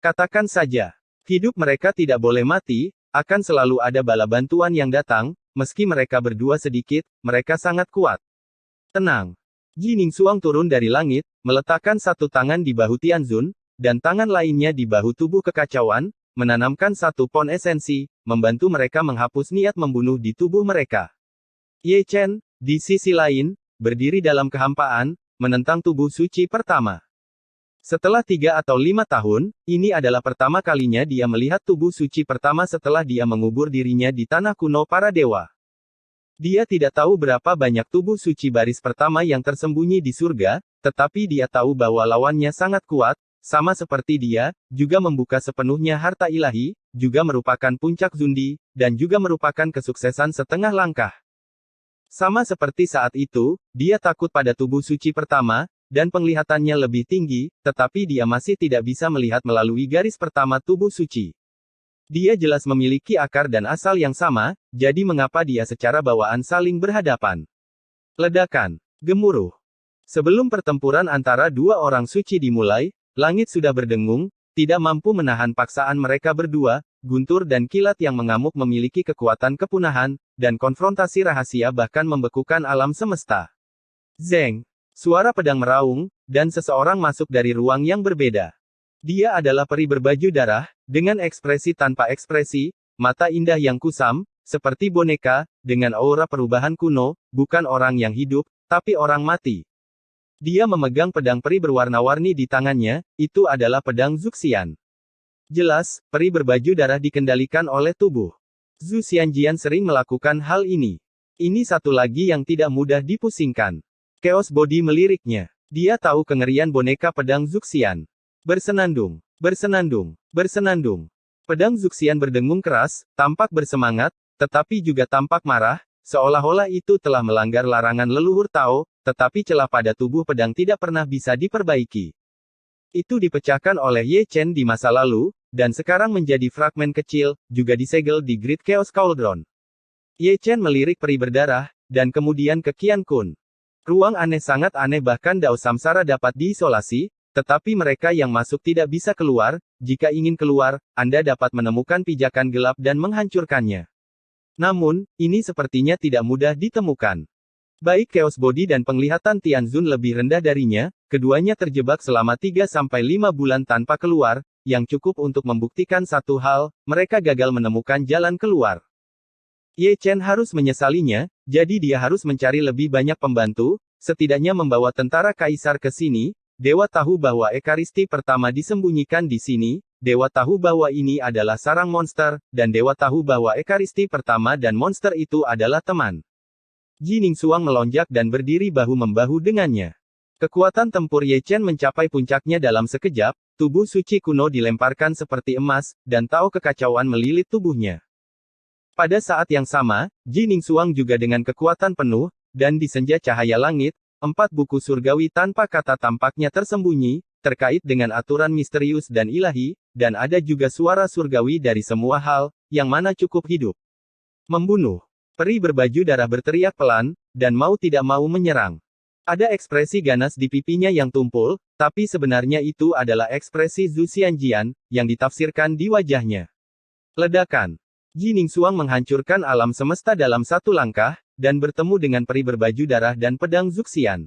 Katakan saja, hidup mereka tidak boleh mati, akan selalu ada bala bantuan yang datang, meski mereka berdua sedikit, mereka sangat kuat. Tenang. Jining Suang turun dari langit, meletakkan satu tangan di bahu Tianzun, dan tangan lainnya di bahu tubuh kekacauan, menanamkan satu pon esensi, membantu mereka menghapus niat membunuh di tubuh mereka. Ye Chen, di sisi lain, berdiri dalam kehampaan, menentang tubuh suci pertama. Setelah 3 atau 5 tahun, ini adalah pertama kalinya dia melihat tubuh suci pertama setelah dia mengubur dirinya di tanah kuno para dewa. Dia tidak tahu berapa banyak tubuh suci baris pertama yang tersembunyi di surga, tetapi dia tahu bahwa lawannya sangat kuat, sama seperti dia, juga membuka sepenuhnya harta ilahi, juga merupakan puncak Zundi, dan juga merupakan kesuksesan setengah langkah. Sama seperti saat itu, dia takut pada tubuh suci pertama, dan penglihatannya lebih tinggi, tetapi dia masih tidak bisa melihat melalui garis pertama tubuh suci. Dia jelas memiliki akar dan asal yang sama, jadi mengapa dia secara bawaan saling berhadapan? Ledakan. Gemuruh. Sebelum pertempuran antara dua orang suci dimulai, langit sudah berdengung, tidak mampu menahan paksaan mereka berdua, guntur dan kilat yang mengamuk memiliki kekuatan kepunahan, dan konfrontasi rahasia bahkan membekukan alam semesta. Zeng. Suara pedang meraung, dan seseorang masuk dari ruang yang berbeda. Dia adalah peri berbaju darah, dengan ekspresi tanpa ekspresi, mata indah yang kusam, seperti boneka, dengan aura perubahan kuno, bukan orang yang hidup, tapi orang mati. Dia memegang pedang peri berwarna-warni di tangannya, itu adalah pedang Zuxian. Jelas, peri berbaju darah dikendalikan oleh tubuh. Zhu Xianjian sering melakukan hal ini. Ini satu lagi yang tidak mudah dipusingkan. Chaos Body meliriknya. Dia tahu kengerian boneka pedang Zuxian. Bersenandung, bersenandung, bersenandung. Pedang Zuxian berdengung keras, tampak bersemangat, tetapi juga tampak marah, seolah-olah itu telah melanggar larangan leluhur Tao, tetapi celah pada tubuh pedang tidak pernah bisa diperbaiki. Itu dipecahkan oleh Ye Chen di masa lalu, dan sekarang menjadi fragmen kecil, juga disegel di Great Chaos Cauldron. Ye Chen melirik peri berdarah, dan kemudian ke Qian Kun. Ruang aneh sangat aneh, bahkan Dao Samsara dapat diisolasi, tetapi mereka yang masuk tidak bisa keluar. Jika ingin keluar, Anda dapat menemukan pijakan gelap dan menghancurkannya. Namun, ini sepertinya tidak mudah ditemukan. Baik Chaos Body dan penglihatan Tianzun lebih rendah darinya, keduanya terjebak selama 3-5 bulan tanpa keluar, yang cukup untuk membuktikan satu hal, mereka gagal menemukan jalan keluar. Ye Chen harus menyesalinya, jadi dia harus mencari lebih banyak pembantu, setidaknya membawa tentara kaisar ke sini. Dewa tahu bahwa Ekaristi pertama disembunyikan di sini, Dewa tahu bahwa ini adalah sarang monster, dan Dewa tahu bahwa Ekaristi pertama dan monster itu adalah teman. Ji Ningsuang melonjak dan berdiri bahu-membahu dengannya. Kekuatan tempur Ye Chen mencapai puncaknya dalam sekejap, tubuh suci kuno dilemparkan seperti emas, dan tahu kekacauan melilit tubuhnya. Pada saat yang sama, Ji Ningsuang juga dengan kekuatan penuh, dan di senja cahaya langit, 4 buku surgawi tanpa kata tampaknya tersembunyi, terkait dengan aturan misterius dan ilahi, dan ada juga suara surgawi dari semua hal, yang mana cukup hidup. Membunuh. Peri berbaju darah berteriak pelan, dan mau tidak mau menyerang. Ada ekspresi ganas di pipinya yang tumpul, tapi sebenarnya itu adalah ekspresi Zhu Xianjian, yang ditafsirkan di wajahnya. Ledakan. Ji Ningsuang menghancurkan alam semesta dalam satu langkah, dan bertemu dengan peri berbaju darah dan pedang Zuxian.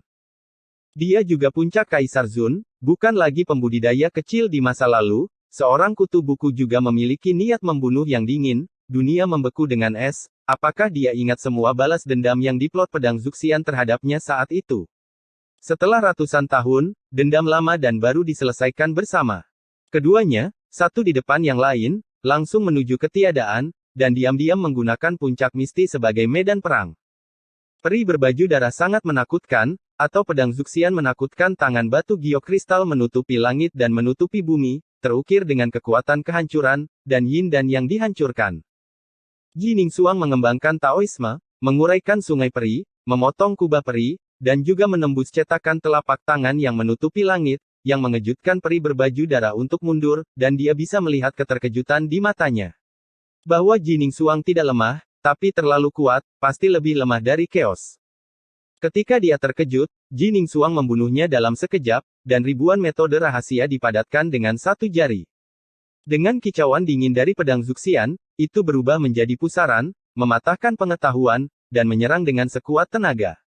Dia juga puncak Kaisar Zun, bukan lagi pembudidaya kecil di masa lalu, seorang kutu buku juga memiliki niat membunuh yang dingin, dunia membeku dengan es. Apakah dia ingat semua balas dendam yang diplot pedang Zuxian terhadapnya saat itu? Setelah ratusan tahun, dendam lama dan baru diselesaikan bersama. Keduanya, satu di depan yang lain, langsung menuju ketiadaan, dan diam-diam menggunakan puncak misti sebagai medan perang. Peri berbaju darah sangat menakutkan, atau pedang Zuxian menakutkan. Tangan batu giok kristal menutupi langit dan menutupi bumi, terukir dengan kekuatan kehancuran, dan yin dan yang dihancurkan. Ji Ningsuang mengembangkan Taoisme, menguraikan sungai peri, memotong kubah peri, dan juga menembus cetakan telapak tangan yang menutupi langit, yang mengejutkan peri berbaju darah untuk mundur, dan dia bisa melihat keterkejutan di matanya. Bahwa Ji Ningsuang tidak lemah, tapi terlalu kuat, pasti lebih lemah dari Chaos. Ketika dia terkejut, Ji Ningsuang membunuhnya dalam sekejap, dan ribuan metode rahasia dipadatkan dengan satu jari. Dengan kicauan dingin dari pedang Zuxian, itu berubah menjadi pusaran, mematahkan pengetahuan, dan menyerang dengan sekuat tenaga.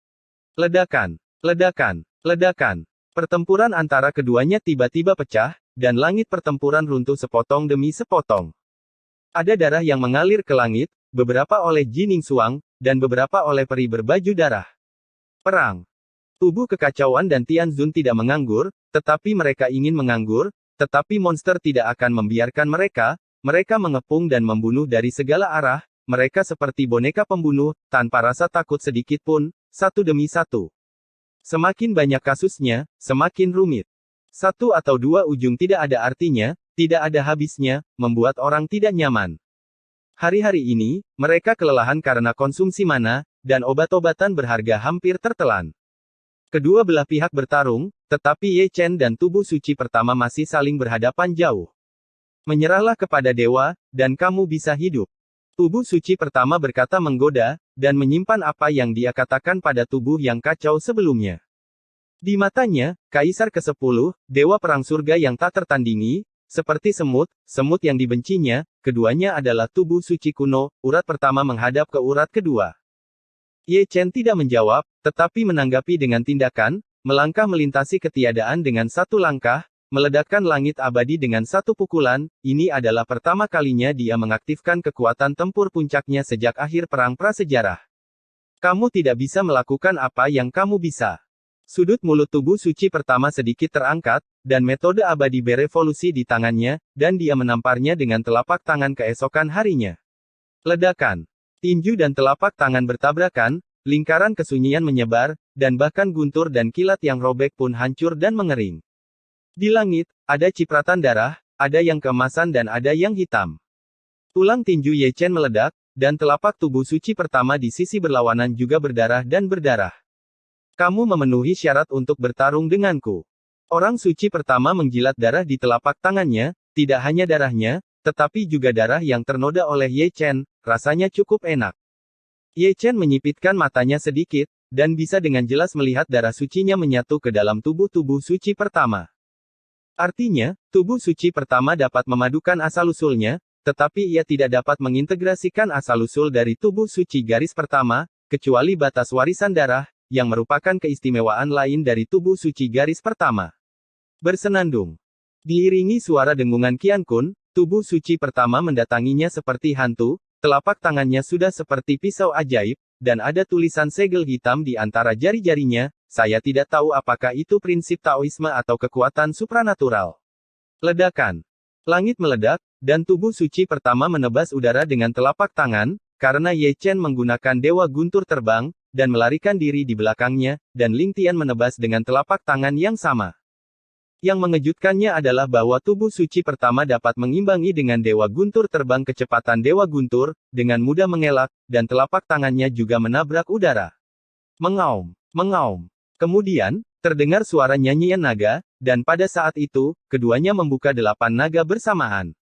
Ledakan, ledakan, ledakan. Pertempuran antara keduanya tiba-tiba pecah, dan langit pertempuran runtuh sepotong demi sepotong. Ada darah yang mengalir ke langit, beberapa oleh Ji Ningsuang, dan beberapa oleh peri berbaju darah. Perang. Tubuh kekacauan dan Tianzun tidak menganggur, tetapi mereka ingin menganggur, tetapi monster tidak akan membiarkan mereka. Mereka mengepung dan membunuh dari segala arah, mereka seperti boneka pembunuh, tanpa rasa takut sedikit pun, satu demi satu. Semakin banyak kasusnya, semakin rumit. Satu atau dua ujung tidak ada artinya, tidak ada habisnya, membuat orang tidak nyaman. Hari-hari ini, mereka kelelahan karena konsumsi mana, dan obat-obatan berharga hampir tertelan. Kedua belah pihak bertarung, tetapi Ye Chen dan tubuh suci pertama masih saling berhadapan jauh. Menyerahlah kepada dewa, dan kamu bisa hidup. Tubuh suci pertama berkata menggoda, dan menyimpan apa yang dia katakan pada tubuh yang kacau sebelumnya. Di matanya, Kaisar ke-10, Dewa Perang Surga yang tak tertandingi, seperti semut, semut yang dibencinya, keduanya adalah tubuh suci kuno, urat pertama menghadap ke urat kedua. Ye Chen tidak menjawab, tetapi menanggapi dengan tindakan, melangkah melintasi ketiadaan dengan satu langkah, meledakkan langit abadi dengan satu pukulan. Ini adalah pertama kalinya dia mengaktifkan kekuatan tempur puncaknya sejak akhir perang prasejarah. Kamu tidak bisa melakukan apa yang kamu bisa. Sudut mulut tubuh suci pertama sedikit terangkat, dan metode abadi berevolusi di tangannya, dan dia menamparnya dengan telapak tangan keesokan harinya. Ledakan. Tinju dan telapak tangan bertabrakan, lingkaran kesunyian menyebar, dan bahkan guntur dan kilat yang robek pun hancur dan mengering. Di langit, ada cipratan darah, ada yang keemasan dan ada yang hitam. Tulang tinju Ye Chen meledak, dan telapak tubuh suci pertama di sisi berlawanan juga berdarah dan berdarah. Kamu memenuhi syarat untuk bertarung denganku. Orang suci pertama menjilat darah di telapak tangannya, tidak hanya darahnya, tetapi juga darah yang ternoda oleh Ye Chen, rasanya cukup enak. Ye Chen menyipitkan matanya sedikit, dan bisa dengan jelas melihat darah sucinya menyatu ke dalam tubuh suci pertama. Artinya, tubuh suci pertama dapat memadukan asal-usulnya, tetapi ia tidak dapat mengintegrasikan asal-usul dari tubuh suci garis pertama, kecuali batas warisan darah, yang merupakan keistimewaan lain dari tubuh suci garis pertama. Bersenandung. Diiringi suara dengungan Qian Kun, tubuh suci pertama mendatanginya seperti hantu, telapak tangannya sudah seperti pisau ajaib, dan ada tulisan segel hitam di antara jari-jarinya. Saya tidak tahu apakah itu prinsip Taoisme atau kekuatan supranatural. Ledakan. Langit meledak, dan tubuh suci pertama menebas udara dengan telapak tangan, karena Ye Chen menggunakan Dewa Guntur terbang, dan melarikan diri di belakangnya, dan Ling Tian menebas dengan telapak tangan yang sama. Yang mengejutkannya adalah bahwa tubuh suci pertama dapat mengimbangi dengan Dewa Guntur terbang kecepatan Dewa Guntur, dengan mudah mengelak, dan telapak tangannya juga menabrak udara. Mengaum, mengaum. Kemudian, terdengar suara nyanyian naga, dan pada saat itu, keduanya membuka 8 naga bersamaan.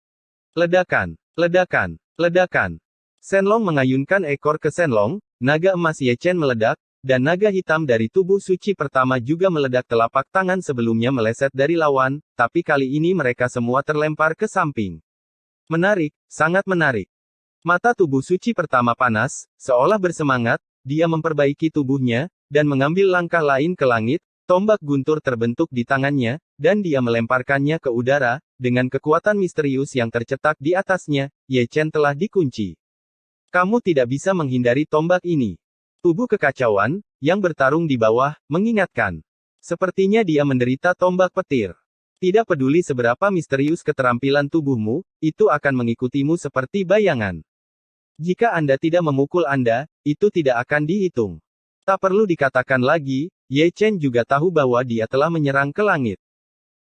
Ledakan, ledakan, ledakan. Shenlong mengayunkan ekor ke Shenlong, naga emas Ye Chen meledak, dan naga hitam dari tubuh suci pertama juga meledak. Telapak tangan sebelumnya meleset dari lawan, tapi kali ini mereka semua terlempar ke samping. Menarik, sangat menarik. Mata tubuh suci pertama panas, seolah bersemangat, dia memperbaiki tubuhnya, dan mengambil langkah lain ke langit. Tombak guntur terbentuk di tangannya, dan dia melemparkannya ke udara, dengan kekuatan misterius yang tercetak di atasnya. Ye Chen telah dikunci. Kamu tidak bisa menghindari tombak ini. Tubuh kekacauan, yang bertarung di bawah, mengingatkan. Sepertinya dia menderita tombak petir. Tidak peduli seberapa misterius keterampilan tubuhmu, itu akan mengikutimu seperti bayangan. Jika Anda tidak memukul Anda, itu tidak akan dihitung. Tak perlu dikatakan lagi, Ye Chen juga tahu bahwa dia telah menyerang ke langit.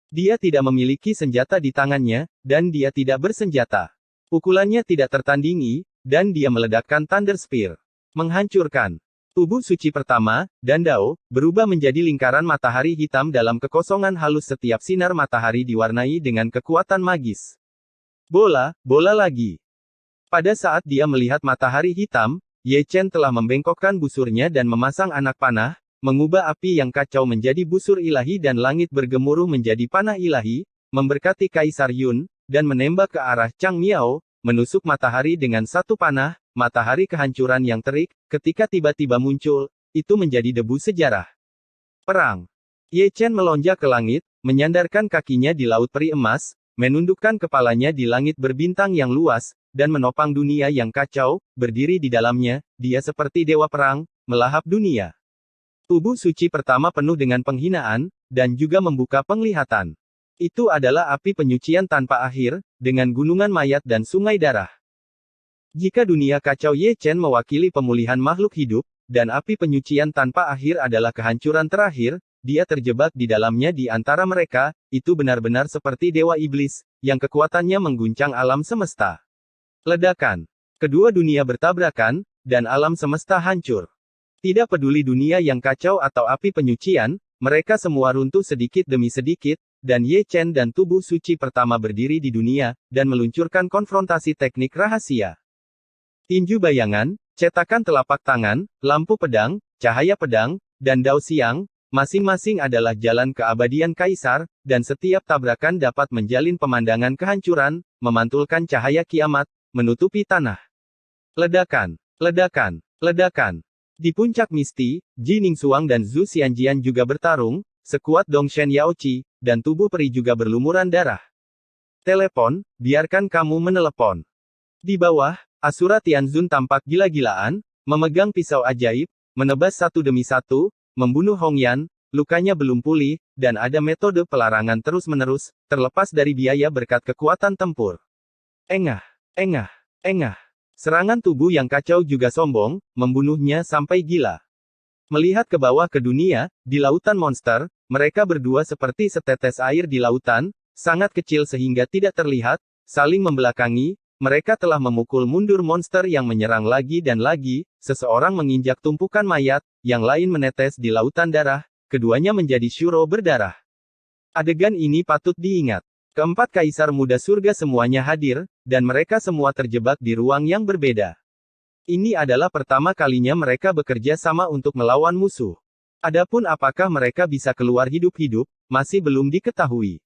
Dia tidak memiliki senjata di tangannya, dan dia tidak bersenjata. Pukulannya tidak tertandingi, dan dia meledakkan Thunder Spear. Menghancurkan. Tubuh suci pertama, dan Dao, berubah menjadi lingkaran matahari hitam dalam kekosongan halus. Setiap sinar matahari diwarnai dengan kekuatan magis. Bola, bola lagi. Pada saat dia melihat matahari hitam, Ye Chen telah membengkokkan busurnya dan memasang anak panah, mengubah api yang kacau menjadi busur ilahi dan langit bergemuruh menjadi panah ilahi, memberkati Kaisar Yun, dan menembak ke arah Chang Miao, menusuk matahari dengan satu panah. Matahari kehancuran yang terik, ketika tiba-tiba muncul, itu menjadi debu sejarah. Perang. Ye Chen melonjak ke langit, menyandarkan kakinya di laut peri emas, menundukkan kepalanya di langit berbintang yang luas, dan menopang dunia yang kacau, berdiri di dalamnya. Dia seperti dewa perang, melahap dunia. Tubuh suci pertama penuh dengan penghinaan, dan juga membuka penglihatan. Itu adalah api penyucian tanpa akhir, dengan gunungan mayat dan sungai darah. Jika dunia kacau Ye Chen mewakili pemulihan makhluk hidup, dan api penyucian tanpa akhir adalah kehancuran terakhir, dia terjebak di dalamnya di antara mereka. Itu benar-benar seperti dewa iblis, yang kekuatannya mengguncang alam semesta. Ledakan. Kedua dunia bertabrakan, dan alam semesta hancur. Tidak peduli dunia yang kacau atau api penyucian, mereka semua runtuh sedikit demi sedikit, dan Ye Chen dan tubuh suci pertama berdiri di dunia, dan meluncurkan konfrontasi teknik rahasia. Tinju bayangan, cetakan telapak tangan, lampu pedang, cahaya pedang, dan Dao Siang, masing-masing adalah jalan keabadian Kaisar, dan setiap tabrakan dapat menjalin pemandangan kehancuran, memantulkan cahaya kiamat, menutupi tanah. Ledakan, ledakan, ledakan. Di puncak misti, Ji Ningsuang dan Zhu Xianjian juga bertarung, sekuat Dongshen Yaoqi, dan tubuh peri juga berlumuran darah. Telepon, biarkan kamu menelepon. Di bawah, Asura Tianzun tampak gila-gilaan, memegang pisau ajaib, menebas satu demi satu, membunuh Hongyan, lukanya belum pulih, dan ada metode pelarangan terus-menerus, terlepas dari biaya berkat kekuatan tempur. Engah, engah, engah. Serangan tubuh yang kacau juga sombong, membunuhnya sampai gila. Melihat ke bawah ke dunia, di lautan monster, mereka berdua seperti setetes air di lautan, sangat kecil sehingga tidak terlihat, saling membelakangi. Mereka telah memukul mundur monster yang menyerang lagi dan lagi, seseorang menginjak tumpukan mayat, yang lain menetes di lautan darah, keduanya menjadi syuro berdarah. Adegan ini patut diingat. Keempat kaisar muda surga semuanya hadir, dan mereka semua terjebak di ruang yang berbeda. Ini adalah pertama kalinya mereka bekerja sama untuk melawan musuh. Adapun apakah mereka bisa keluar hidup-hidup, masih belum diketahui.